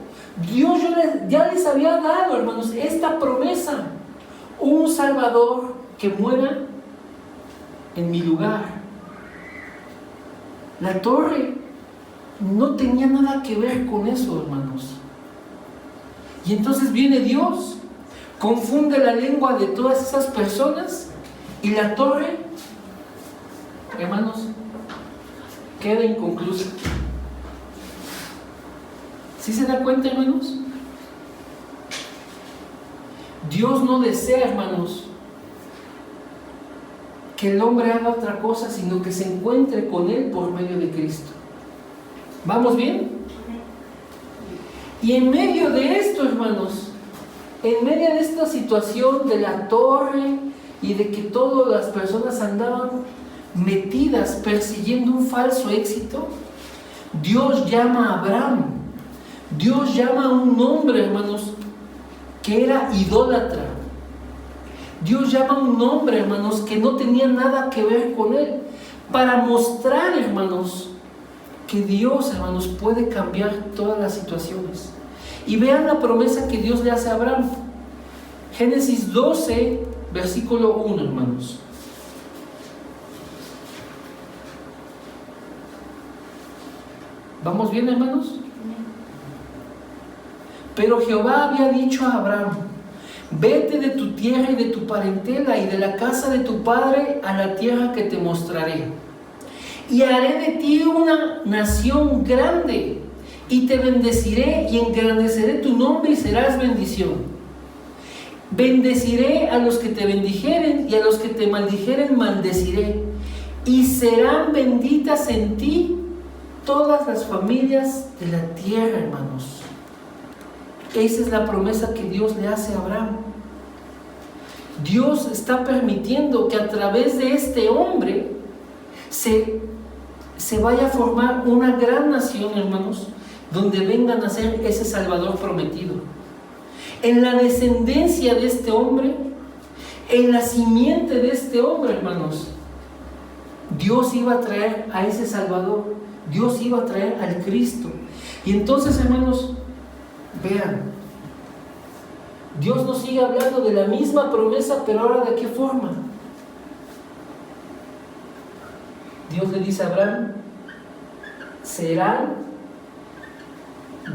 Dios ya les había dado, hermanos, esta promesa: un Salvador que muera en mi lugar. La torre no tenía nada que ver con eso, hermanos. Y entonces viene Dios, confunde la lengua de todas esas personas, y la torre, hermanos, queda inconclusa. ¿Sí se da cuenta, hermanos? Dios no desea, hermanos, que el hombre haga otra cosa, sino que se encuentre con Él por medio de Cristo. ¿Vamos bien? Y en medio de esto, hermanos, en medio de esta situación de la torre y de que todas las personas andaban metidas persiguiendo un falso éxito, Dios llama a Abraham. Dios llama a un hombre, hermanos, que era idólatra. Dios llama a un hombre, hermanos, que no tenía nada que ver con él, para mostrar, hermanos, que Dios, hermanos, puede cambiar todas las situaciones. Y vean la promesa que Dios le hace a Abraham. Génesis 12, versículo 1, hermanos. ¿Vamos bien, hermanos? Pero Jehová había dicho a Abraham: vete de tu tierra y de tu parentela y de la casa de tu padre a la tierra que te mostraré. Y haré de ti una nación grande, y te bendeciré y engrandeceré tu nombre y serás bendición. Bendeciré a los que te bendijeren y a los que te maldijeren maldeciré. Y serán benditas en ti todas las familias de la tierra, hermanos. Esa es la promesa que Dios le hace a Abraham. Dios está permitiendo que a través de este hombre se vaya a formar una gran nación, hermanos, donde vengan a ser ese Salvador prometido. En la descendencia de este hombre, en la simiente de este hombre, hermanos, Dios iba a traer a ese Salvador. Dios iba a traer al Cristo. Y entonces, hermanos, vean, Dios nos sigue hablando de la misma promesa, pero ahora ¿de qué forma? Dios le dice a Abraham: serán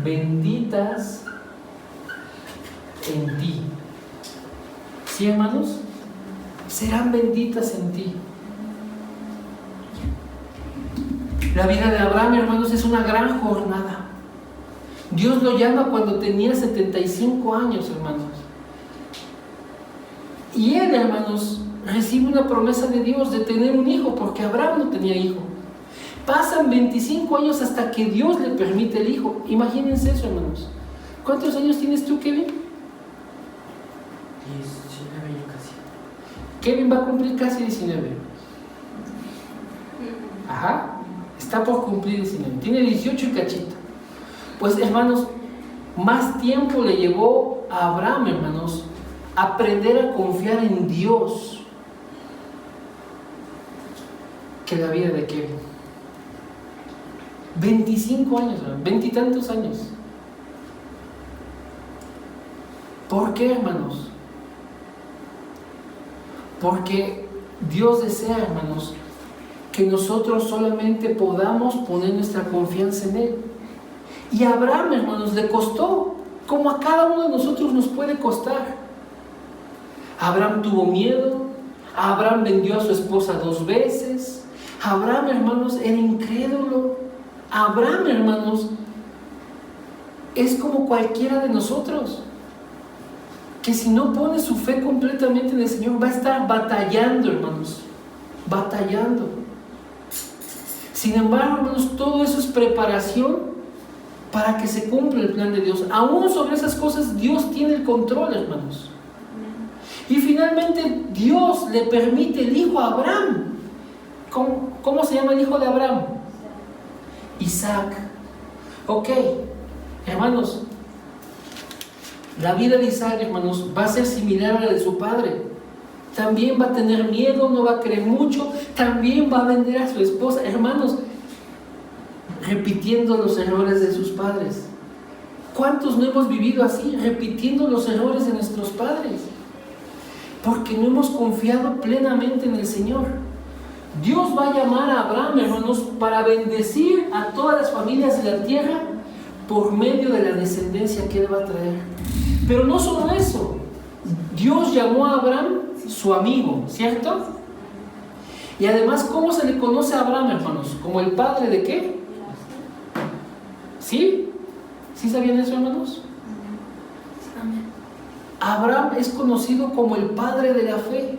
benditas en ti. ¿Sí, hermanos? Serán benditas en ti. La vida de Abraham, hermanos, es una gran jornada. Dios lo llama cuando tenía 75 años, hermanos. Y él, hermanos, recibe una promesa de Dios de tener un hijo, porque Abraham no tenía hijo. Pasan 25 años hasta que Dios le permite el hijo. Imagínense eso, hermanos. ¿Cuántos años tienes tú, Kevin? 19 casi. Kevin va a cumplir casi 19. Ajá. Está por cumplir 19. Tiene 18 y cachito. Pues, hermanos, más tiempo le llevó a Abraham, hermanos, aprender a confiar en Dios que la vida de Kevin. 25 años, 20 y tantos años. ¿Por qué, hermanos? Porque Dios desea, hermanos, que nosotros solamente podamos poner nuestra confianza en Él. Y a Abraham, hermanos, le costó, como a cada uno de nosotros nos puede costar. Abraham tuvo miedo. Abraham vendió a su esposa 2 veces. Abraham, hermanos, era incrédulo. Abraham, hermanos, es como cualquiera de nosotros, que si no pone su fe completamente en el Señor, va a estar batallando, hermanos, batallando. Sin embargo, hermanos, todo eso es preparación para que se cumpla el plan de Dios. Aún sobre esas cosas Dios tiene el control, hermanos. Y finalmente Dios le permite el hijo a Abraham. ¿Cómo se llama el hijo de Abraham? Isaac. Ok, hermanos, la vida de Isaac, hermanos, va a ser similar a la de su padre. También va a tener miedo, no va a creer mucho, también va a vender a su esposa, hermanos, repitiendo los errores de sus padres. ¿Cuántos no hemos vivido así, repitiendo los errores de nuestros padres? Porque no hemos confiado plenamente en el Señor. Dios va a llamar a Abraham, hermanos, para bendecir a todas las familias de la tierra por medio de la descendencia que Él va a traer. Pero no solo eso, Dios llamó a Abraham su amigo, ¿cierto? Y además, ¿cómo se le conoce a Abraham, hermanos? ¿Como el padre de qué? ¿Sí? ¿Sí sabían eso, hermanos? Amén. Abraham es conocido como el padre de la fe.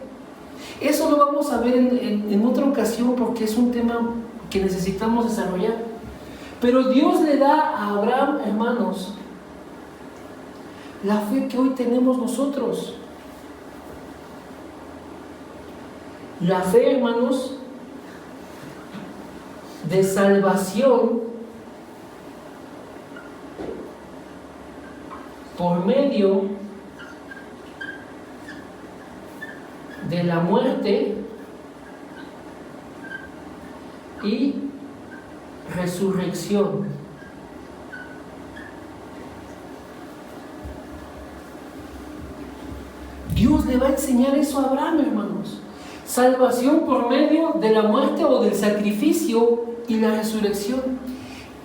Eso lo vamos a ver en otra ocasión porque es un tema que necesitamos desarrollar. Pero Dios le da a Abraham, hermanos, la fe que hoy tenemos nosotros. La fe, hermanos, de salvación por medio de la muerte y resurrección. Dios le va a enseñar eso a Abraham, hermanos. Salvación por medio de la muerte o del sacrificio y la resurrección.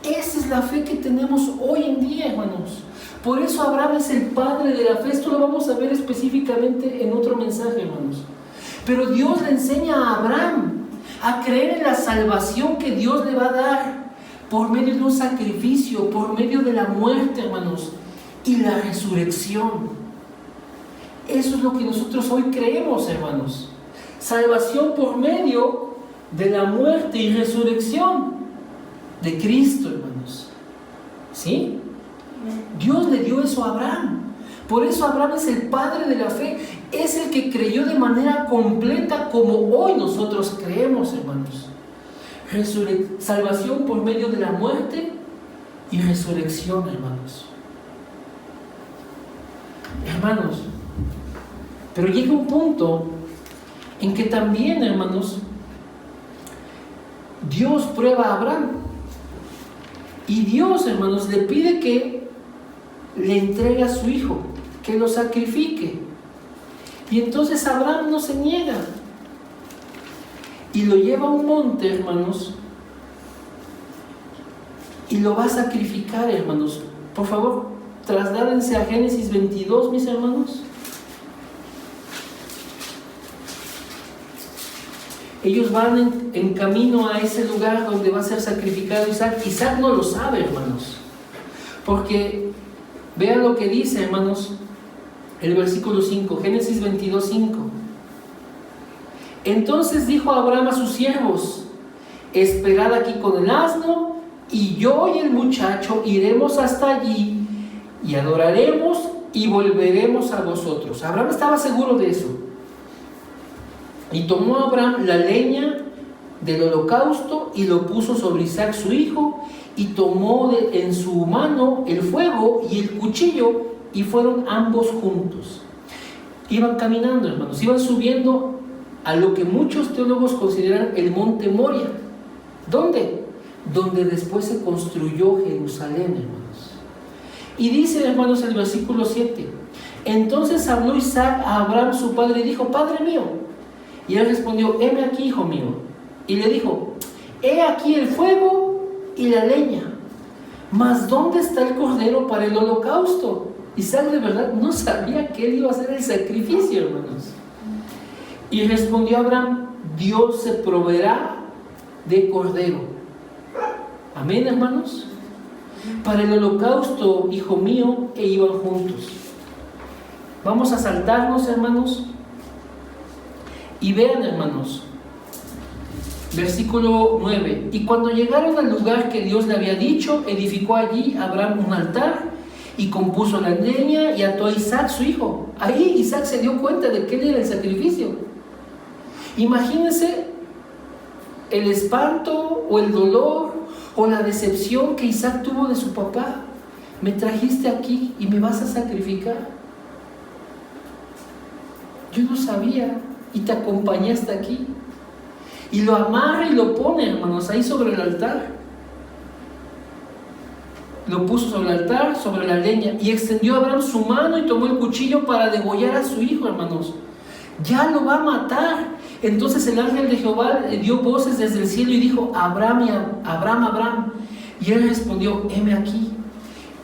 Esa es la fe que tenemos hoy en día, hermanos. Por eso Abraham es el padre de la fe. Esto lo vamos a ver específicamente en otro mensaje, hermanos. Pero Dios le enseña a Abraham a creer en la salvación que Dios le va a dar por medio de un sacrificio, por medio de la muerte, hermanos, y la resurrección. Eso es lo que nosotros hoy creemos, hermanos. Salvación por medio de la muerte y resurrección de Cristo, hermanos. ¿Sí? Dios le dio eso a Abraham. Por eso Abraham es el padre de la fe. Es el que creyó de manera completa como hoy nosotros creemos, hermanos. Salvación por medio de la muerte y resurrección, hermanos. Hermanos, pero llega un punto en que también, hermanos, Dios prueba a Abraham. Y Dios, hermanos, le pide que le entregue a su hijo, que lo sacrifique. Y entonces Abraham no se niega. Y lo lleva a un monte, hermanos, y lo va a sacrificar, hermanos. Por favor, trasládense a Génesis 22, mis hermanos. Ellos van en camino a ese lugar donde va a ser sacrificado Isaac. Isaac no lo sabe, hermanos. Porque vean lo que dice, hermanos, el versículo 5, Génesis 22, 5. Entonces dijo Abraham a sus siervos: esperad aquí con el asno, y yo y el muchacho iremos hasta allí, y adoraremos, y volveremos a vosotros. Abraham estaba seguro de eso. Y tomó Abraham la leña del holocausto y lo puso sobre Isaac su hijo, y tomó en su mano el fuego y el cuchillo, y fueron ambos juntos. Iban caminando, hermanos, iban subiendo a lo que muchos teólogos consideran el monte Moria. ¿Dónde? Donde después se construyó Jerusalén, hermanos. Y dice, hermanos, el versículo 7: entonces habló Isaac a Abraham su padre y dijo: Padre mío. Y él respondió: heme aquí, hijo mío. Y le dijo: he aquí el fuego y la leña, mas ¿dónde está el cordero para el holocausto? Isaac de verdad no sabía que él iba a hacer el sacrificio, hermanos. Y respondió Abraham: Dios se proveerá de cordero. Amén, hermanos. Para el holocausto, hijo mío, e iban juntos. Vamos a saltarnos, hermanos. Y vean, hermanos, versículo 9: y cuando llegaron al lugar que Dios le había dicho, edificó allí Abraham un altar y compuso la leña y ató a Isaac su hijo. Ahí Isaac se dio cuenta de que él era el sacrificio. Imagínense el espanto o el dolor o la decepción que Isaac tuvo de su papá. Me trajiste aquí y me vas a sacrificar. Yo no sabía. Y te acompañé hasta aquí. Y lo amarra y lo pone, hermanos, ahí sobre el altar. Lo puso sobre el altar, sobre la leña. Y extendió a Abraham su mano y tomó el cuchillo para degollar a su hijo, hermanos. Ya lo va a matar. Entonces el ángel de Jehová dio voces desde el cielo y dijo: Abraham, Abraham, Abraham. Y él respondió: heme aquí.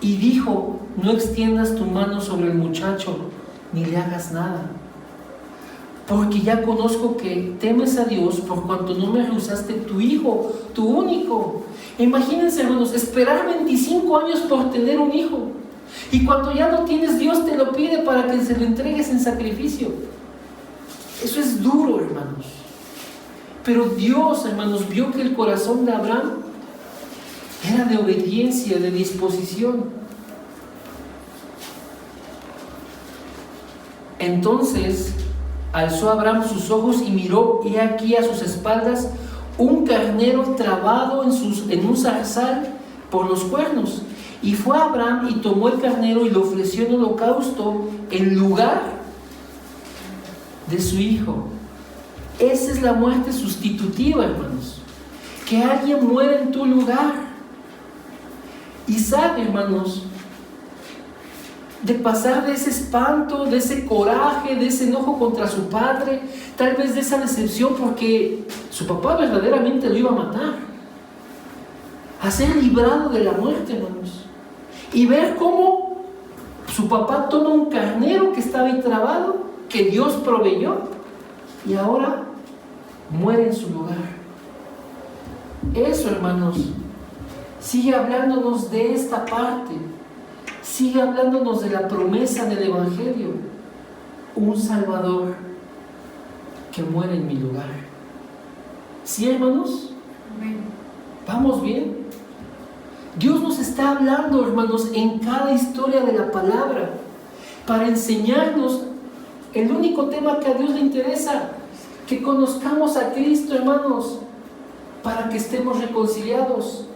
Y dijo: no extiendas tu mano sobre el muchacho, ni le hagas nada. Porque ya conozco que temes a Dios, por cuanto no me rehusaste tu hijo, tu único. Imagínense, hermanos, esperar 25 años por tener un hijo. Y cuando ya no tienes, Dios te lo pide para que se lo entregues en sacrificio. Eso es duro, hermanos. Pero Dios, hermanos, vio que el corazón de Abraham era de obediencia, de disposición. Entonces alzó Abraham sus ojos y miró, y aquí a sus espaldas un carnero trabado en un zarzal por los cuernos. Y fue Abraham y tomó el carnero y lo ofreció en holocausto en lugar de su hijo. Esa es la muerte sustitutiva, hermanos. Que alguien muera en tu lugar. Isaac, hermanos, de pasar de ese espanto, de ese coraje, de ese enojo contra su padre, tal vez de esa decepción porque su papá verdaderamente lo iba a matar, a ser librado de la muerte, hermanos, y ver cómo su papá toma un carnero que estaba ahí trabado, que Dios proveyó, y ahora muere en su lugar. Eso, hermanos, sigue hablándonos de esta parte. Sigue hablándonos de la promesa del Evangelio. Un Salvador que muere en mi lugar. ¿Sí, hermanos? Amén. ¿Vamos bien? Dios nos está hablando, hermanos, en cada historia de la palabra para enseñarnos el único tema que a Dios le interesa: que conozcamos a Cristo, hermanos, para que estemos reconciliados,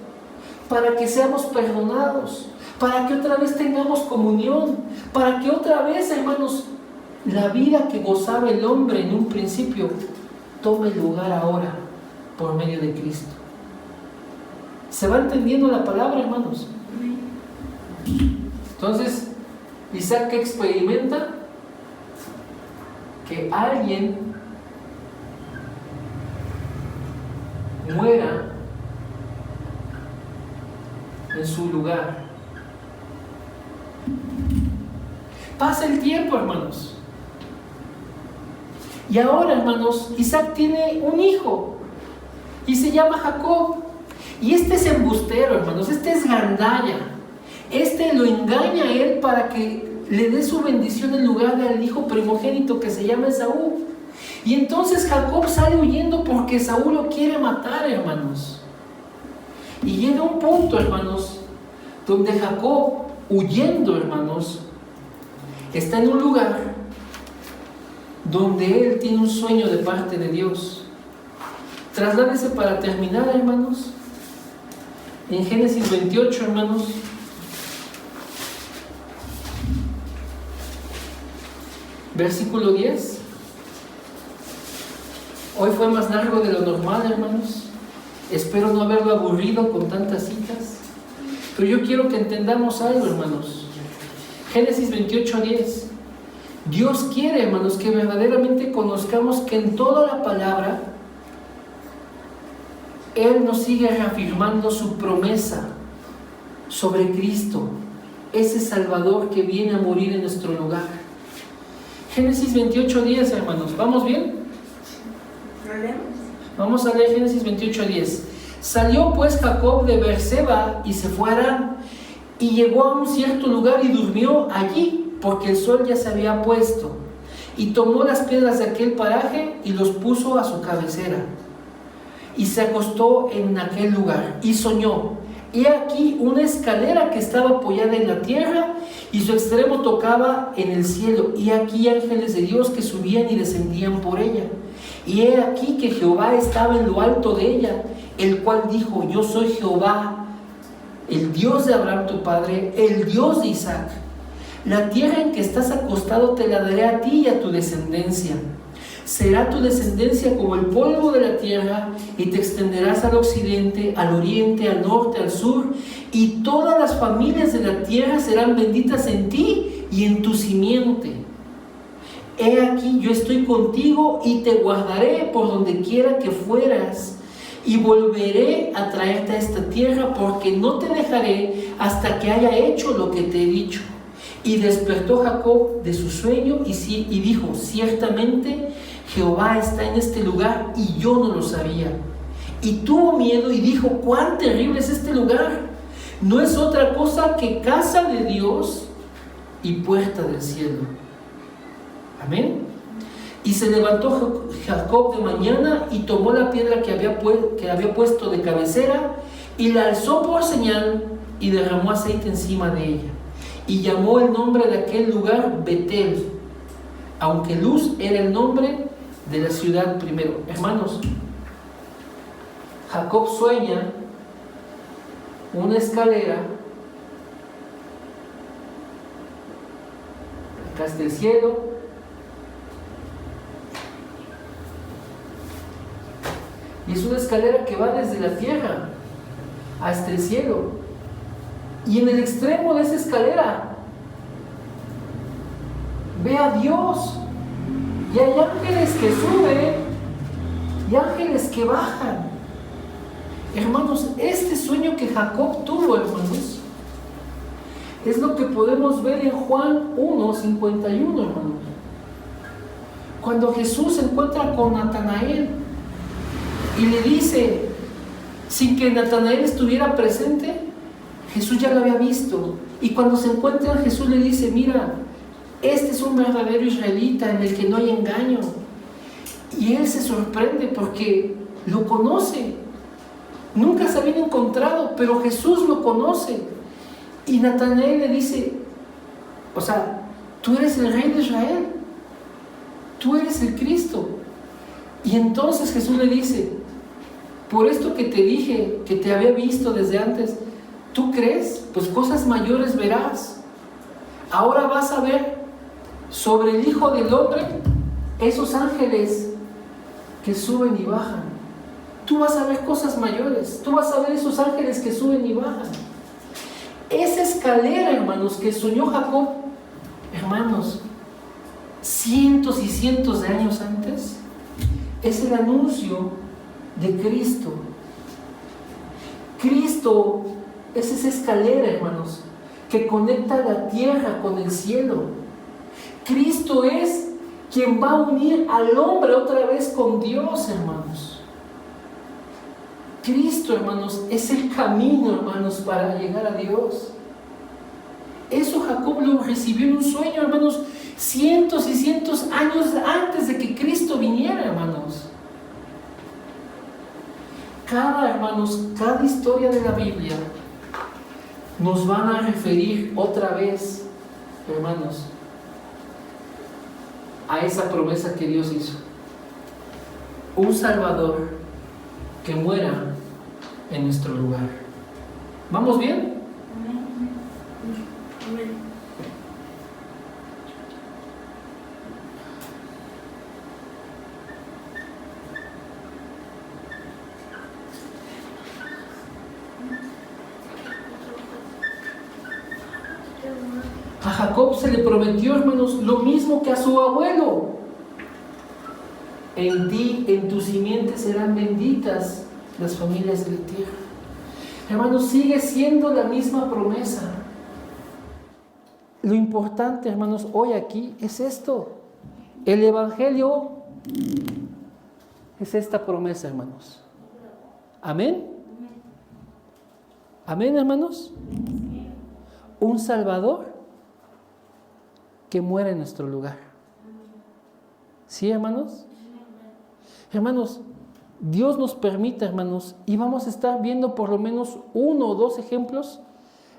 para que seamos perdonados, para que otra vez tengamos comunión, para que otra vez, hermanos, la vida que gozaba el hombre en un principio tome lugar ahora por medio de Cristo. ¿Se va entendiendo la palabra, hermanos? Entonces, Isaac experimenta que alguien muera en su lugar. Pasa el tiempo, hermanos, y ahora, hermanos, Isaac tiene un hijo y se llama Jacob. Y este es embustero, hermanos, este es gandalla. Este lo engaña a él para que le dé su bendición en lugar del hijo primogénito que se llama Esaú. Y entonces Jacob sale huyendo porque Esaú lo quiere matar, hermanos. Y llega un punto, hermanos, donde Jacob, huyendo, hermanos, está en un lugar donde él tiene un sueño de parte de Dios. Trasládese para terminar, hermanos, en Génesis 28, hermanos. Versículo 10. Hoy fue más largo de lo normal, hermanos. Espero no haberlo aburrido con tantas citas. Pero yo quiero que entendamos algo, hermanos. Génesis 28, 10. Dios quiere, hermanos, que verdaderamente conozcamos que en toda la palabra Él nos sigue reafirmando su promesa sobre Cristo, ese Salvador que viene a morir en nuestro lugar. Génesis 28, 10, hermanos. ¿Vamos bien? Vamos a leer Génesis 28, 10. Salió pues Jacob de Beerseba y se fue a Harán, y llegó a un cierto lugar y durmió allí, porque el sol ya se había puesto. Y tomó las piedras de aquel paraje y los puso a su cabecera. Y se acostó en aquel lugar y soñó: he aquí una escalera que estaba apoyada en la tierra y su extremo tocaba en el cielo. Y aquí ángeles de Dios que subían y descendían por ella. Y he aquí que Jehová estaba en lo alto de ella, el cual dijo: yo soy Jehová, el Dios de Abraham tu padre, el Dios de Isaac. La tierra en que estás acostado te la daré a ti y a tu descendencia. Será tu descendencia como el polvo de la tierra, y te extenderás al occidente, al oriente, al norte, al sur, y todas las familias de la tierra serán benditas en ti y en tu simiente. He aquí, yo estoy contigo y te guardaré por donde quiera que fueras, y volveré a traerte a esta tierra, porque no te dejaré hasta que haya hecho lo que te he dicho. Y despertó Jacob de su sueño y dijo: ciertamente Jehová está en este lugar y yo no lo sabía. y tuvo miedo y dijo: cuán terrible es este lugar. No es otra cosa que casa de Dios y puerta del cielo. Amén. Y se levantó Jacob de mañana y tomó la piedra que había puesto de cabecera y la alzó por señal y derramó aceite encima de ella. Y llamó el nombre de aquel lugar Betel, aunque Luz era el nombre de la ciudad primero. Hermanos, Jacob sueña una escalera. Acá está el cielo. Y es una escalera que va desde la tierra hasta el cielo. Y en el extremo de esa escalera ve a Dios. Y hay ángeles que suben y ángeles que bajan. Hermanos, este sueño que Jacob tuvo, hermanos, es lo que podemos ver en Juan 1:51, hermanos. Cuando Jesús se encuentra con Natanael y le dice, sin que Natanael estuviera presente, Jesús ya lo había visto. Y cuando se encuentran, Jesús le dice: mira, este es un verdadero israelita en el que no hay engaño. Y él se sorprende porque lo conoce. Nunca se habían encontrado, pero Jesús lo conoce. Y Natanael le dice: o sea, tú eres el rey de Israel, tú eres el Cristo. Y entonces Jesús le dice: por esto que te dije, que te había visto desde antes, ¿tú crees? Pues cosas mayores verás. Ahora vas a ver sobre el Hijo del Hombre esos ángeles que suben y bajan. Tú vas a ver cosas mayores. Tú vas a ver esos ángeles que suben y bajan. Esa escalera, hermanos, que soñó Jacob, hermanos, cientos y cientos de años antes, es el anuncio de Cristo. Cristo es esa escalera, hermanos, que conecta la tierra con el cielo. Cristo es quien va a unir al hombre otra vez con Dios, hermanos. Cristo, hermanos, es el camino, hermanos, para llegar a Dios. Eso Jacob lo recibió en un sueño, hermanos, cientos y cientos años antes de que Cristo viniera, hermanos. Cada historia de la Biblia nos van a referir otra vez, hermanos, a esa promesa que Dios hizo. Un Salvador que muera en nuestro lugar. ¿Vamos bien? Amén. A Jacob se le prometió, hermanos, lo mismo que a su abuelo. En ti, en tu simiente serán benditas las familias de la tierra. Hermanos, sigue siendo la misma promesa. Lo importante, hermanos, hoy aquí es esto. El Evangelio es esta promesa, hermanos. Amén. Amén, hermanos. Un Salvador que muera en nuestro lugar. ¿Sí, hermanos? Hermanos, Dios nos permite, hermanos, y vamos a estar viendo por lo menos 1 o 2 ejemplos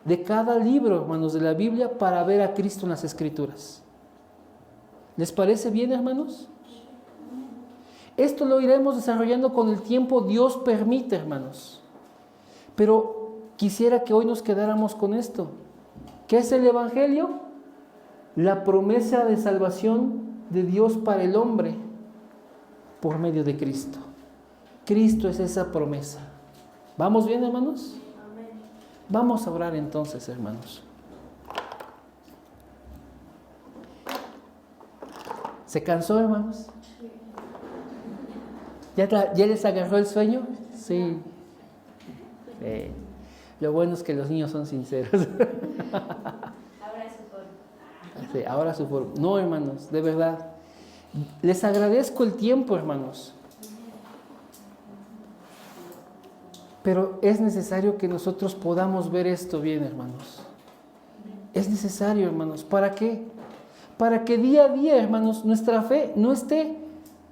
de cada libro, hermanos, de la Biblia para ver a Cristo en las Escrituras. ¿Les parece bien, hermanos? Esto lo iremos desarrollando con el tiempo. Dios permite, hermanos. Pero quisiera que hoy nos quedáramos con esto. ¿Qué es el Evangelio? La promesa de salvación de Dios para el hombre por medio de Cristo. Cristo es esa promesa. ¿Vamos bien, hermanos? Amén. Vamos a orar entonces, hermanos. ¿Se cansó, hermanos? ¿Ya les agarró el sueño? Sí. Lo bueno es que los niños son sinceros. Ahora es su forma. Sí, ahora su forma. No, hermanos, de verdad. Les agradezco el tiempo, hermanos. Pero es necesario que nosotros podamos ver esto bien, hermanos. Es necesario, hermanos. ¿Para qué? Para que día a día, hermanos, nuestra fe no esté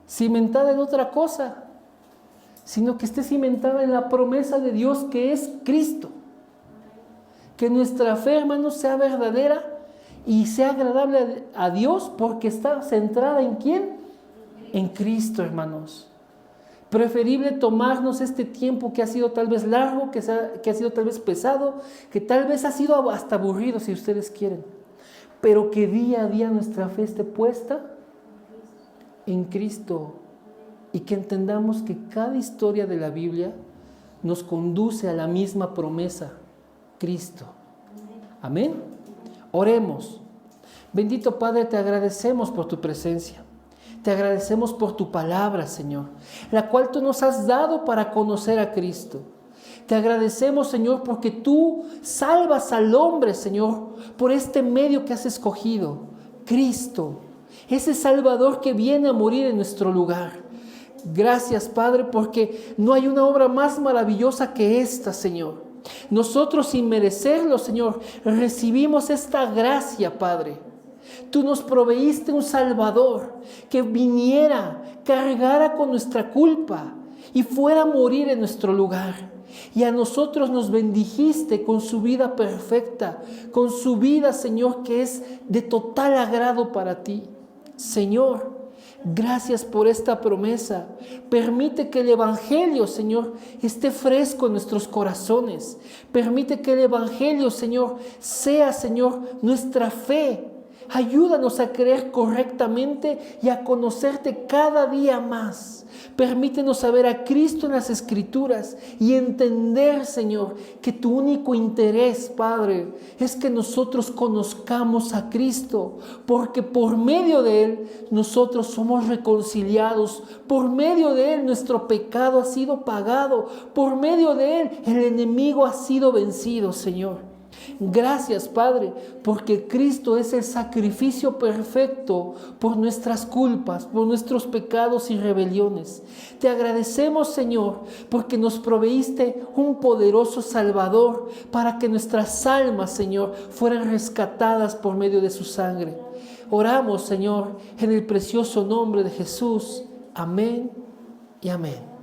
cimentada en otra cosa, sino que esté cimentada en la promesa de Dios que es Cristo. Que nuestra fe, hermanos, sea verdadera y sea agradable a Dios porque está centrada ¿en quién? En Cristo, hermanos. Preferible tomarnos este tiempo que ha sido tal vez largo, que ha sido tal vez pesado, que tal vez ha sido hasta aburrido si ustedes quieren, pero que día a día nuestra fe esté puesta en Cristo y que entendamos que cada historia de la Biblia nos conduce a la misma promesa, Cristo. Amén. Oremos. Bendito Padre, te agradecemos por tu presencia. Te agradecemos por tu palabra, Señor, la cual tú nos has dado para conocer a Cristo. Te agradecemos, Señor, porque tú salvas al hombre, Señor, por este medio que has escogido, Cristo, ese Salvador que viene a morir en nuestro lugar. Gracias, Padre, porque no hay una obra más maravillosa que esta, Señor. Nosotros, sin merecerlo, Señor, recibimos esta gracia, Padre. Tú nos proveíste un Salvador que viniera, cargara con nuestra culpa y fuera a morir en nuestro lugar. Y a nosotros nos bendijiste con su vida perfecta, con su vida, Señor, que es de total agrado para ti. Señor, gracias por esta promesa. Permite que el Evangelio, Señor, esté fresco en nuestros corazones. Permite que el Evangelio, Señor, sea, Señor, nuestra fe. Ayúdanos a creer correctamente y a conocerte cada día más. Permítenos saber a Cristo en las Escrituras y entender, Señor, que tu único interés, Padre, es que nosotros conozcamos a Cristo, porque por medio de Él nosotros somos reconciliados, por medio de Él nuestro pecado ha sido pagado, por medio de Él el enemigo ha sido vencido, Señor. Gracias, Padre, porque Cristo es el sacrificio perfecto por nuestras culpas, por nuestros pecados y rebeliones. Te agradecemos, Señor, porque nos proveíste un poderoso Salvador para que nuestras almas, Señor, fueran rescatadas por medio de su sangre. Oramos, Señor, en el precioso nombre de Jesús. Amén y amén.